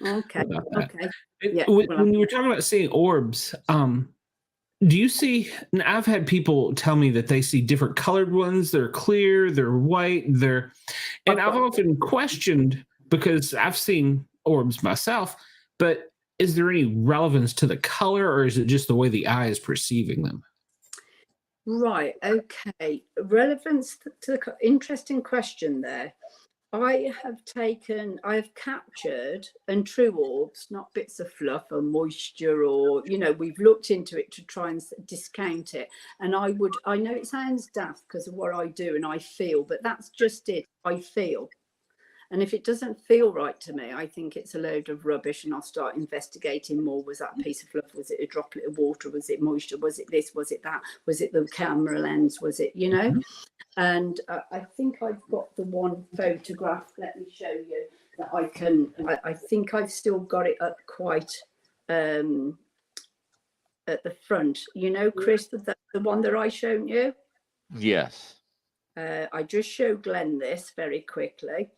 Okay. Okay. Yeah. When you were talking about seeing orbs, do you see? I've had people tell me that they see different colored ones. They're clear. They're white. And I've often questioned because I've seen orbs myself. But is there any relevance to the color, or is it just the way the eye is perceiving them? Right. Okay. Relevance to the interesting question there. I have captured, and true orbs, not bits of fluff or moisture, or, we've looked into it to try and discount it. And I know it sounds daft because of what I do and I feel, but that's just it. I feel. And if it doesn't feel right to me, I think it's a load of rubbish, and I'll start investigating more. Was that a piece of fluff? Was it a droplet of water? Was it moisture? Was it this? Was it that? Was it the camera lens? Was it, And I think I've got the one photograph. Let me show you that I think I've still got it up quite at the front. Chris, the one that I shown you? Yes. I just showed Glenn this very quickly.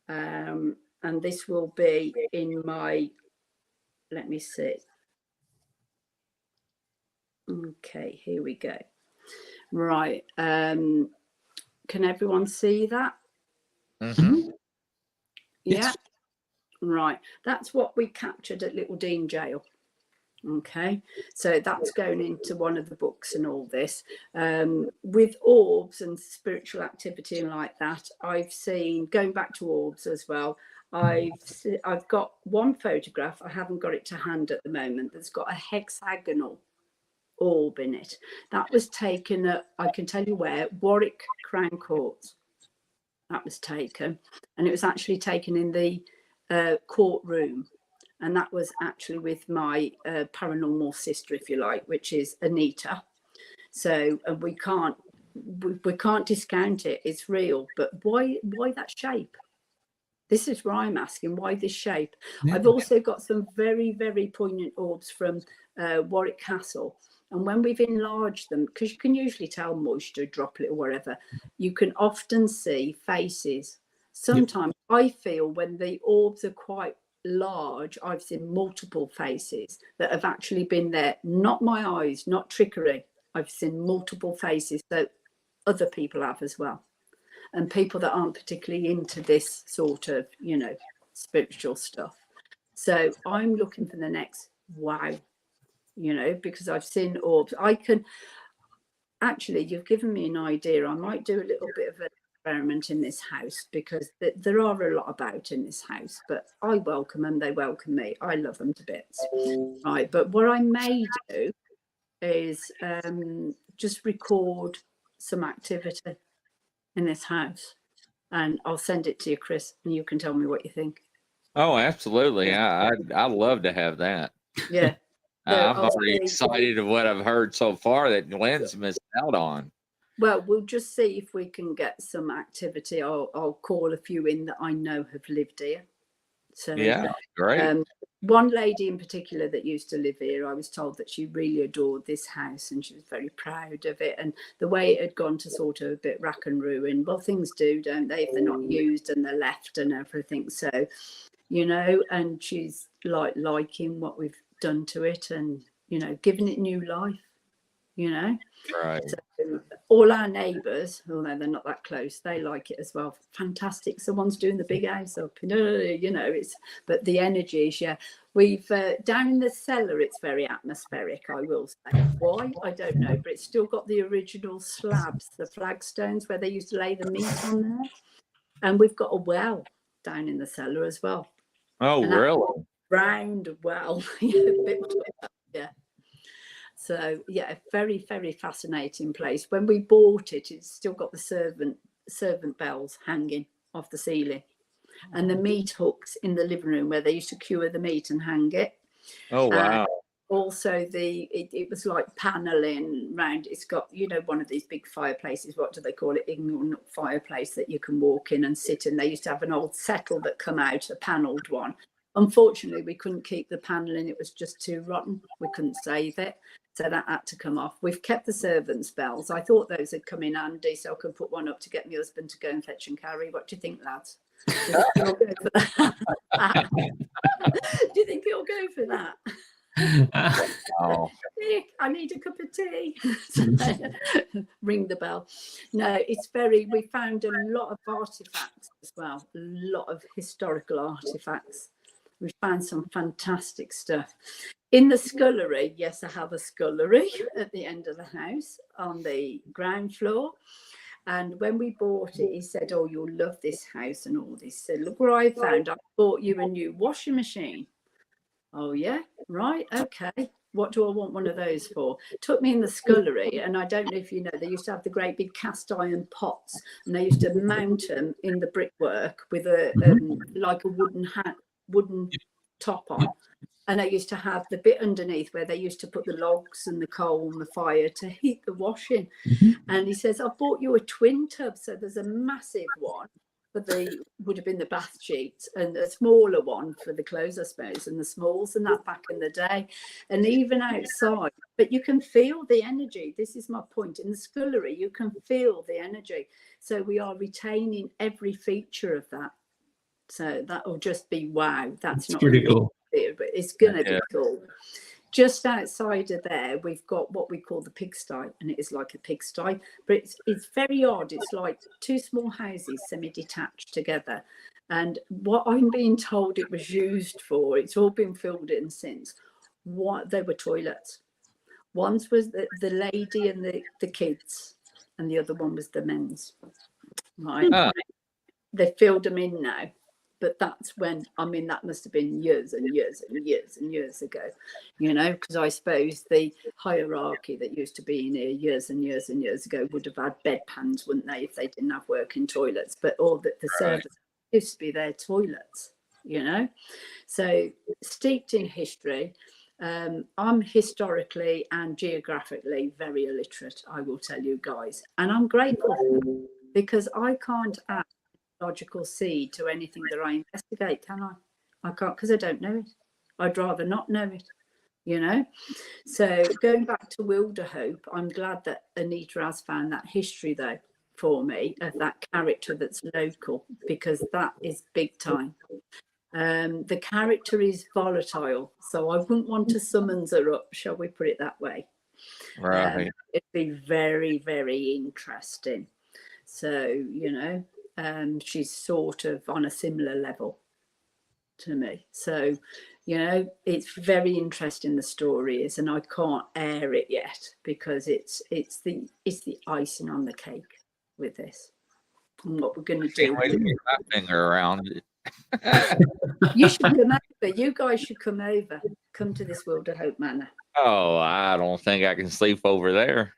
And this will be in my, let me see. Okay, here we go. Right. Can everyone see that? Mm-hmm. Yeah. Yes. Right. That's what we captured at Little Dean Jail. Okay, so that's going into one of the books and all this. With orbs and spiritual activity and like that, I've seen, going back to orbs as well, I've got one photograph. I haven't got it to hand at the moment. That's got a hexagonal orb in it. That was taken at, I can tell you where, Warwick Crown Court. That was taken, and it was actually taken in the courtroom. And that was actually with my paranormal sister, if you like, which is Anita. So we can't discount it. It's real. But why that shape? This is where I'm asking, why this shape? Yeah. I've also got some very, very poignant orbs from Warwick Castle. And when we've enlarged them, because you can usually tell moisture, droplet or whatever, you can often see faces. Sometimes I feel when the orbs are quite large, I've seen multiple faces that have actually been there. Not my eyes, not trickery. I've seen multiple faces that other people have as well. And people that aren't particularly into this sort of, spiritual stuff. So I'm looking for the next wow, because I've seen orbs. I can actually, you've given me an idea. I might do a little bit of an experiment in this house, because there are a lot about in this house, but I welcome them, they welcome me. I love them to bits. Right, but what I may do is just record some activity in this house, and I'll send it to you, Chris, and you can tell me what you think. Oh, absolutely. I'd love to have that. Yeah. So I'm already excited of what I've heard so far that Glenn's missed out on. Well, we'll just see if we can get some activity. I'll call a few in that I know have lived here. So yeah, great. One lady in particular that used to live here, I was told that she really adored this house and she was very proud of it. And the way it had gone to sort of a bit rack and ruin. Well, things do, don't they, if they're not used and they're left and everything. So, and she's liking what we've done to it and, giving it new life. Right. So all our neighbours, although they're not that close, they like it as well. Fantastic. Someone's doing the big house up, but the energy is, we've down in the cellar, it's very atmospheric, I will say. Why? I don't know, but it's still got the original slabs, the flagstones where they used to lay the meat on there. And we've got a well down in the cellar as well. Oh, and really? Round well. Yeah. So, a very, very fascinating place. When we bought it, it's still got the servant bells hanging off the ceiling, and the meat hooks in the living room where they used to cure the meat and hang it. Oh, wow. Also, it was like paneling round. It's got, you know, one of these big fireplaces. What do they call it? Ignorant fireplace that you can walk in and sit in. They used to have an old settle that come out, a panelled one. Unfortunately, we couldn't keep the paneling. It was just too rotten. We couldn't save it. So that had to come off. We've kept the servants' bells. I thought those had come in handy, so I could put one up to get my husband to go and fetch and carry. What do you think, lads? Do you think he'll go for that? Do you think he'll go for that? Oh. I need a cup of tea. Ring the bell. No, we found a lot of artifacts as well, a lot of historical artifacts. We found some fantastic stuff. In the scullery, yes, I have a scullery at the end of the house on the ground floor. And when we bought it, he said, "Oh, you'll love this house," and all this. He said, "Look what I found. I bought you a new washing machine." Oh, yeah, right, okay. What do I want one of those for? Took me in the scullery, and I don't know if you know, they used to have the great big cast iron pots, and they used to mount them in the brickwork with a like a wooden top on. And they used to have the bit underneath where they used to put the logs and the coal and the fire to heat the washing. And he says, "I've bought you a twin tub." So there's a massive one for would have been the bath sheets, and a smaller one for the clothes, I suppose, and the smalls and that back in the day. And even outside, but you can feel the energy. This is my point. In the scullery, you can feel the energy. So we are retaining every feature of that. So that will just be wow. That's not pretty cool. But it's going to be cool. Just outside of there, we've got what we call the pigsty, and it is like a pigsty, but it's very odd. It's like two small houses, semi-detached together. And what I'm being told it was used for, it's all been filled in since. What they were toilets. One was the lady and the kids, and the other one was the men's. Right? They filled them in now. But that's when, I mean, that must have been years and years and years and years ago, you know, because I suppose the hierarchy that used to be in here years and years and years ago would have had bedpans, wouldn't they, if they didn't have working toilets? But all that the service used to be their toilets, you know. So steeped in history. I'm historically and geographically very illiterate, I will tell you guys. And I'm grateful because I can't add logical seed to anything that I investigate, can I can't, because I don't know it. I'd rather not know it, you know. So going back to Wilderhope, I'm glad that Anita has found that history though for me of that character that's local, because that is big time. The character is volatile, so I wouldn't want to summons her up, shall we put it that way. Right. It'd be very, very interesting. So, you know, she's sort of on a similar level to me. So, you know, it's very interesting, the story is, and I can't air it yet because it's the icing on the cake with this. And what we're going to do. Get my finger around it. You should come over. You guys should come over. Come to this Wilderhope Manor. Oh, I don't think I can sleep over there.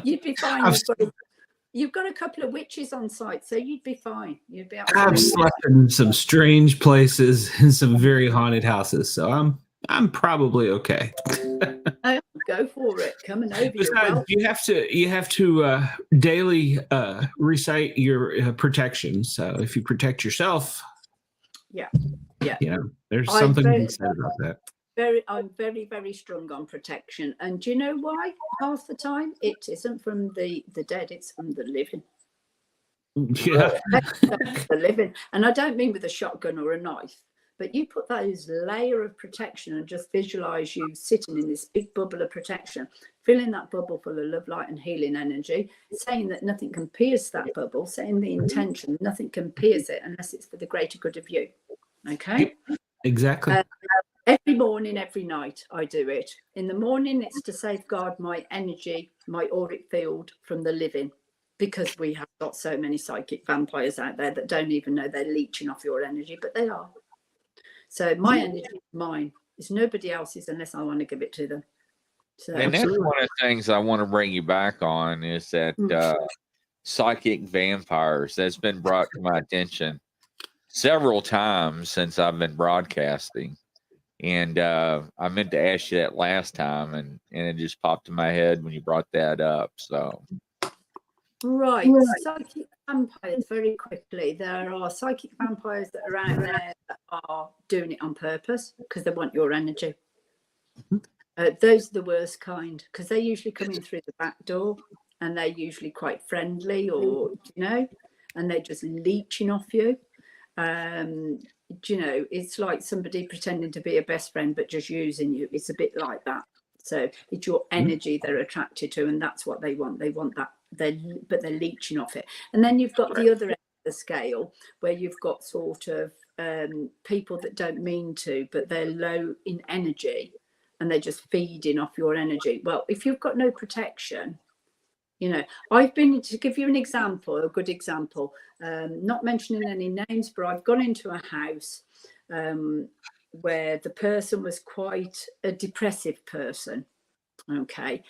You'd be fine. You've got a couple of witches on site, so you'd be fine. You'd be I've slept in some strange places in some very haunted houses, so I'm probably okay. Oh, go for it. Coming over. Besides, you have to daily recite your protection. So if you protect yourself, yeah, you know, there's something to be said about that. I'm very, very strong on protection. And do you know why? Half the time it isn't from the dead, it's from the living. Yeah. The living. And I don't mean with a shotgun or a knife, but you put those layer of protection and just visualize you sitting in this big bubble of protection, filling that bubble full of love, light and healing energy, saying that nothing can pierce that bubble, saying the intention, nothing can pierce it unless it's for the greater good of you. Okay? Exactly. Every morning, every night, I do it. In the morning, it's to safeguard my energy, my auric field from the living, because we have got so many psychic vampires out there that don't even know they're leeching off your energy, but they are. So my energy is mine. It's nobody else's unless I want to give it to them. So, and that's one of the things I want to bring you back on is that psychic vampires that's been brought to my attention. several times since I've been broadcasting. And I meant to ask you that last time, and it just popped in my head when you brought that up. So, right. Psychic vampires, very quickly. There are psychic vampires that are out there that are doing it on purpose because they want your energy. Those are the worst kind, because they usually come in through the back door, and they're usually quite friendly, or and they're just leeching off you. It's like somebody pretending to be a best friend but just using you. It's a bit like that. So it's your energy they're attracted to, and that's what they want. They want that, but they're leeching off it. And then you've got the other end of the scale, where you've got sort of people that don't mean to, but they're low in energy, and they're just feeding off your energy. Well, if you've got no protection, I've been, to give you an example, a good example, not mentioning any names, but I've gone into a house where the person was quite a depressive person. Okay.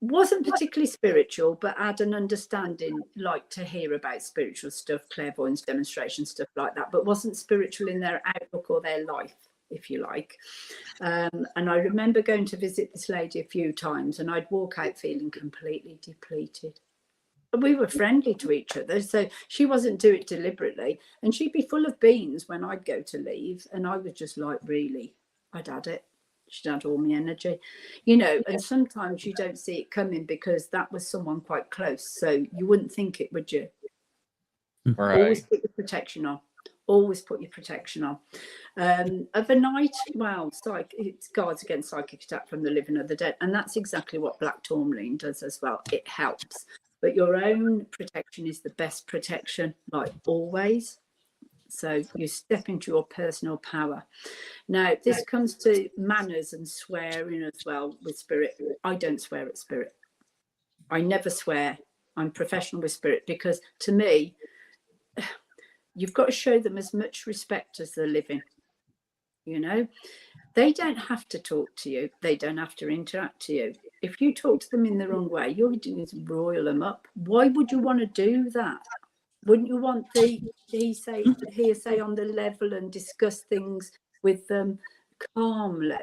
Wasn't particularly spiritual, but had an understanding, like to hear about spiritual stuff, clairvoyance, demonstration, stuff like that, but wasn't spiritual in their outlook or their life, if you like. And I remember going to visit this lady a few times, and I'd walk out feeling completely depleted. We were friendly to each other, so she wasn't doing it deliberately, and she'd be full of beans when I'd go to leave, and I was just like, really, I'd had it. She'd had all my energy, and sometimes you don't see it coming because that was someone quite close, so you wouldn't think it, would you? right. Always put your protection on. Always put your protection on. Of a night, well, it guards against psychic attack from the living or the dead, and that's exactly what black tourmaline does as well. It helps, but your own protection is the best protection, like always. So you step into your personal power. Now, this comes to manners and swearing as well with spirit. I don't swear at spirit. I never swear. I'm professional with spirit, because to me, you've got to show them as much respect as the living. They don't have to talk to you. They don't have to interact to you. If you talk to them in the wrong way, you're doing is roil them up. Why would you want to do that? Wouldn't you want the hearsay on the level and discuss things with them calmly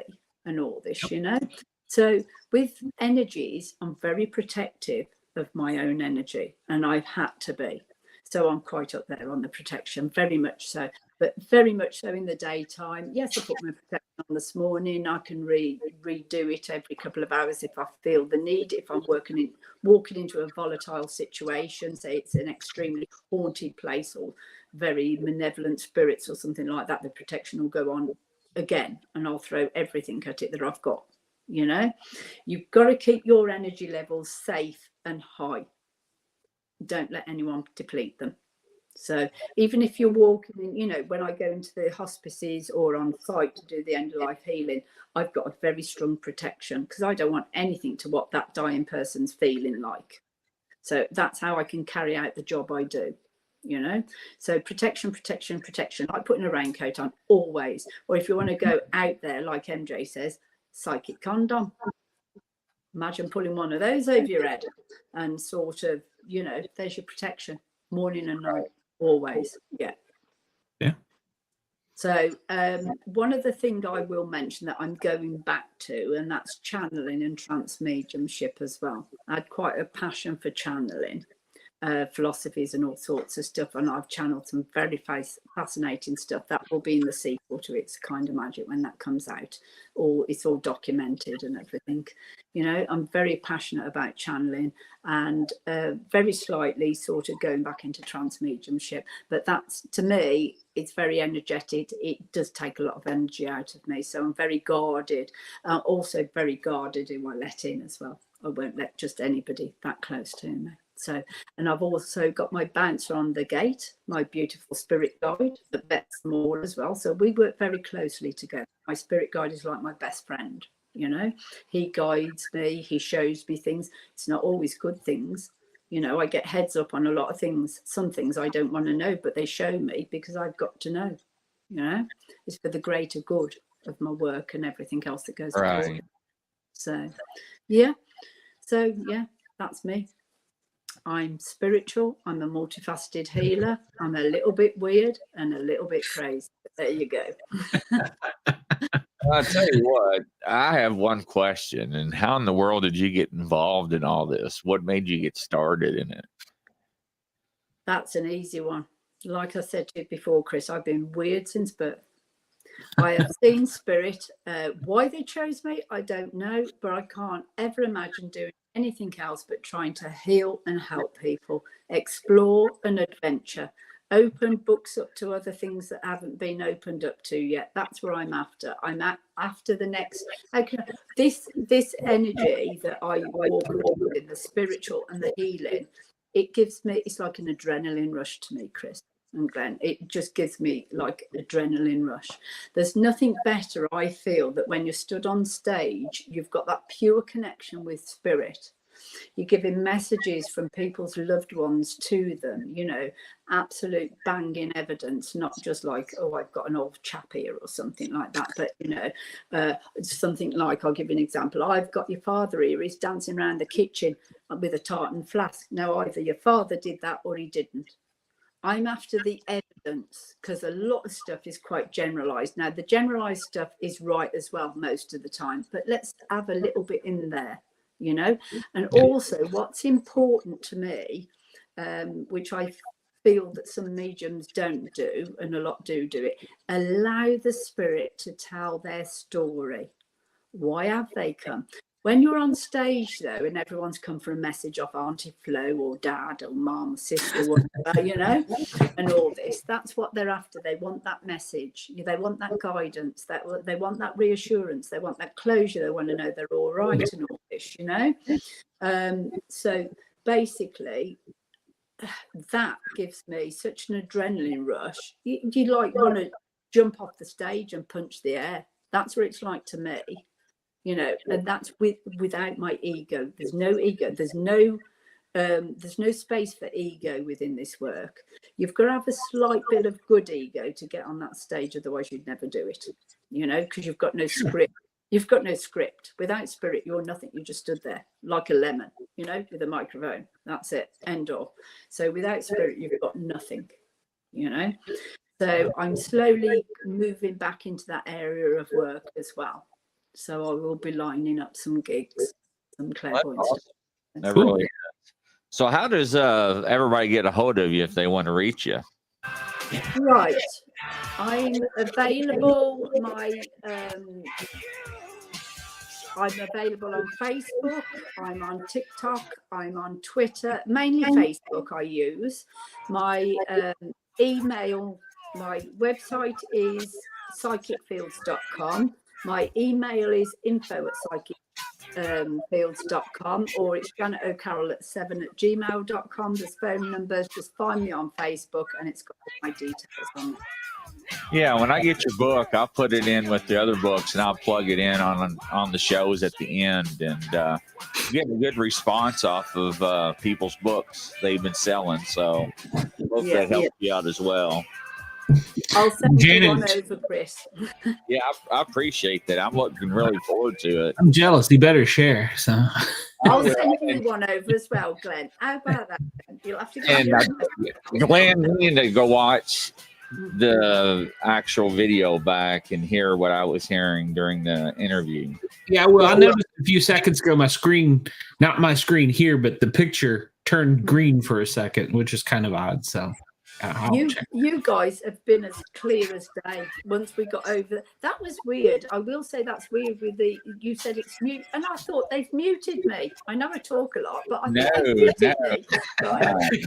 and all this, So with energies, I'm very protective of my own energy, and I've had to be. So I'm quite up there on the protection, very much so, but very much so in the daytime. Yes, I put my protection on this morning. I can redo it every couple of hours if I feel the need. If I'm walking into a volatile situation, say it's an extremely haunted place or very malevolent spirits or something like that, the protection will go on again, and I'll throw everything at it that I've got. You've got to keep your energy levels safe and high. Don't let anyone deplete them. So even if you're walking in, when I go into the hospices or on site to do the end of life healing, I've got a very strong protection, because I don't want anything to what that dying person's feeling like. So that's how I can carry out the job I do. So protection, like putting a raincoat on always. Or if you want to go out there, like MJ says, psychic condom. Imagine pulling one of those over your head and sort of, there's your protection, morning and night, always. Yeah. So one of the things I will mention that I'm going back to, and that's channeling and transmediumship as well. I had quite a passion for channeling. Philosophies and all sorts of stuff, and I've channeled some very fascinating stuff that will be in the sequel to It's Kind of Magic when that comes out, or it's all documented and everything. I'm very passionate about channeling, and very slightly sort of going back into transmediumship, but that's, to me, it's very energetic. It does take a lot of energy out of me, so I'm very guarded. Also very guarded who I let in as well. I won't let just anybody that close to me. So, and I've also got my bouncer on the gate, my beautiful spirit guide that vets them all as well. So we work very closely together. My spirit guide is like my best friend. He guides me, he shows me things. It's not always good things. I get heads up on a lot of things. Some things I don't want to know, but they show me because I've got to know. It's for the greater good of my work and everything else that goes on. So, yeah. So, yeah, that's me. I'm spiritual. I'm a multifaceted healer. I'm a little bit weird and a little bit crazy. There you go. I'll tell you what, I have one question. And how in the world did you get involved in all this? What made you get started in it? That's an easy one. Like I said to you before, Chris, I've been weird since birth. I have seen spirit. Why they chose me, I don't know, but I can't ever imagine doing anything else but trying to heal and help people, explore and adventure, open books up to other things that haven't been opened up to yet. That's where I'm after. I'm after the next. This energy that I walk with in the spiritual and the healing, it gives me, it's like an adrenaline rush to me, Chris and Glenn. It just gives me like adrenaline rush. There's nothing better, I feel, that when you're stood on stage, you've got that pure connection with spirit. You're giving messages from people's loved ones to them, you know, absolute banging evidence, not just like, oh, I've got an old chap here or something like that, but, you know, something like, I'll give you an example. I've got your father here, he's dancing around the kitchen with a tartan flask. Now, either your father did that or he didn't. I'm after the evidence, because a lot of stuff is quite generalized. Now, the generalized stuff is right as well most of the time, but let's have a little bit in there, you know. And also what's important to me, which I feel that some mediums don't do, and a lot do it, allow the spirit to tell their story. Why have they come? When you're on stage, though, and everyone's come for a message off Auntie Flo or Dad or Mum, Sister, whatever, you know, and all this, that's what they're after. They want that message. They want that guidance. They want that reassurance. They want that closure. They want to know they're all right and all this, you know. So basically, that gives me such an adrenaline rush. You like want to jump off the stage and punch the air. That's what it's like to me. You know, and that's without my ego. There's no ego. There's no space for ego within this work. You've got to have a slight bit of good ego to get on that stage. Otherwise, you'd never do it. You know, because you've got no script. You've got no script. Without spirit, you're nothing. You just stood there like a lemon, you know, with a microphone. That's it. End all. So without spirit, you've got nothing. You know. So I'm slowly moving back into that area of work as well. So I will be lining up some gigs, some clairvoyant stuff. That really is. So how does everybody get a hold of you if they want to reach you? Right. I'm available. I'm available on Facebook. I'm on TikTok. I'm on Twitter. Mainly Facebook I use. My email, my website is psychicfields.com. My email is info@psychicfields.com, or it's janetocarroll7@gmail.com. There's phone numbers. Just find me on Facebook, and it's got all my details on it. Yeah, when I get your book, I'll put it in with the other books, and I'll plug it in on the shows at the end. And getting a good response off of people's books they've been selling. So hope that helps you out as well. I'll send you one over, Chris. Yeah, I appreciate that. I'm looking really forward to it. I'm jealous. You better share. So I'll send you one over as well, Glenn. How about that? You'll have to go. Glenn, you need to go watch the actual video back and hear what I was hearing during the interview. Yeah, well, I noticed a few seconds ago my screen, not my screen here, but the picture turned green for a second, which is kind of odd. So you guys have been as clear as day. Once we got over that, was weird. I will say that's weird. With you said it's mute, and I thought they've muted me. I know I talk a lot, but I thought they've muted me.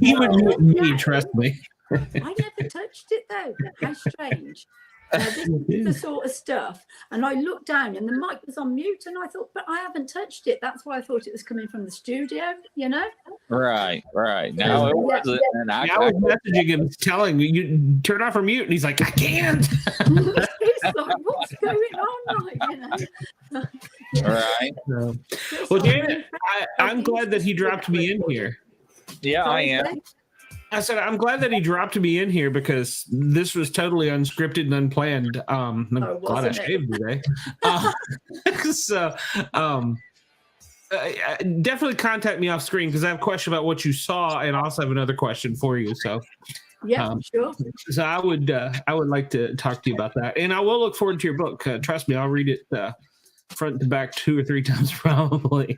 He would mute me, trust me. I never touched it though. How strange. This is the sort of stuff. And I looked down and the mic was on mute, and I thought, but I haven't touched it. That's why I thought it was coming from the studio, you know? Right. No, it wasn't. And I was messaging him, telling me, you turn off or mute. And he's like, I can't. It's like, what's going on? Like, you know? Right. Well, Janet, I'm glad that he dropped me in here. Yeah, I am. I said, I'm glad that he dropped me in here because this was totally unscripted and unplanned. I'm glad I shaved today. definitely contact me off screen because I have a question about what you saw, and I also have another question for you. So, Yeah, sure. So I would like to talk to you about that, and I will look forward to your book. Trust me, I'll read it front to back 2 or 3 times probably.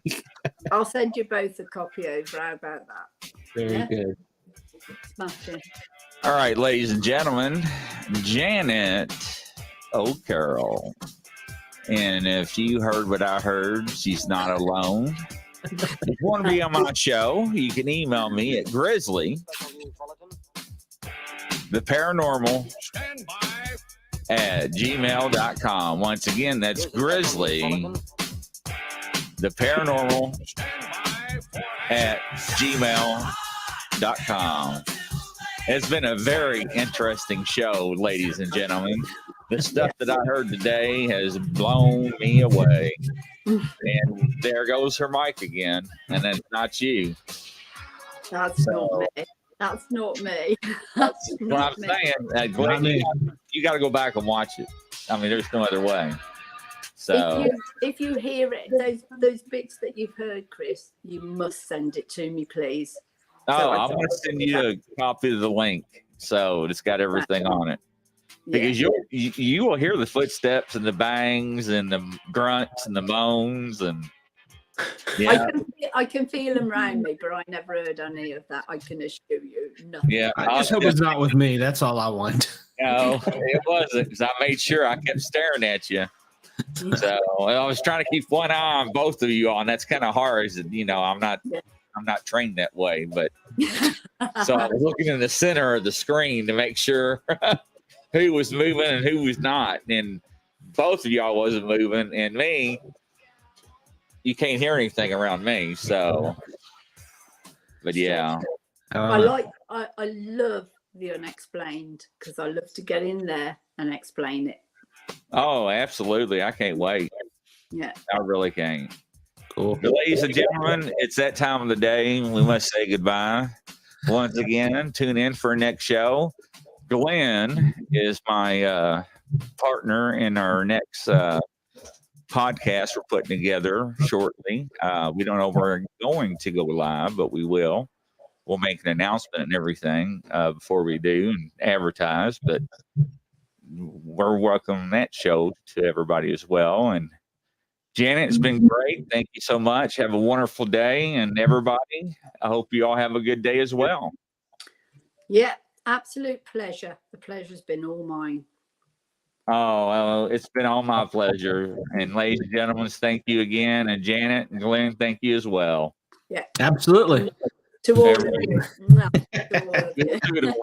I'll send you both a copy over. How about that? Very good. Smashing. All right, ladies and gentlemen, Janet Carroll. And if you heard what I heard, she's not alone. If you want to be on my show, you can email me at Grizzly, the paranormal at gmail.com. Once again, that's Grizzly, the paranormal at gmail.com. It's been a very interesting show, ladies and gentlemen. The stuff that I heard today has blown me away. And there goes her mic again. And that's not you. That's not me. That's not me. That's what I'm saying. Glenn, you got to go back and watch it. I mean, there's no other way. So if you hear it, those bits that you've heard, Chris, you must send it to me, please. Oh, I'm going to send you a copy of the link. So it's got everything on it. Because you will hear the footsteps and the bangs and the grunts and the moans and I can feel them around me, but I never heard any of that. I can assure you, nothing. Yeah, I just hope it's not with me. That's all I want. No, it wasn't because I made sure I kept staring at you. So I was trying to keep one eye on both of you on. That's kind of hard, as you know. I'm not trained that way, but so I was looking in the center of the screen to make sure who was moving and who was not. And both of y'all wasn't moving, and me, you can't hear anything around me. So, but yeah. I love the unexplained because I love to get in there and explain it. Oh, absolutely. I can't wait. Yeah. I really can't. Cool. But ladies and gentlemen, it's that time of the day. We must say goodbye. Once again, tune in for our next show. Glenn is my partner in our next podcast we're putting together shortly. We don't know if we're going to go live, but we will. We'll make an announcement and everything before we do and advertise. But we're welcoming that show to everybody as well. And Janet, it's been great. Thank you so much. Have a wonderful day. And everybody, I hope you all have a good day as well. Yeah. Absolute pleasure. The pleasure's been all mine. Oh, well, it's been all my pleasure. And ladies and gentlemen, thank you again. And Janet and Glenn, thank you as well. Yeah. Absolutely. To all of you. To all of you.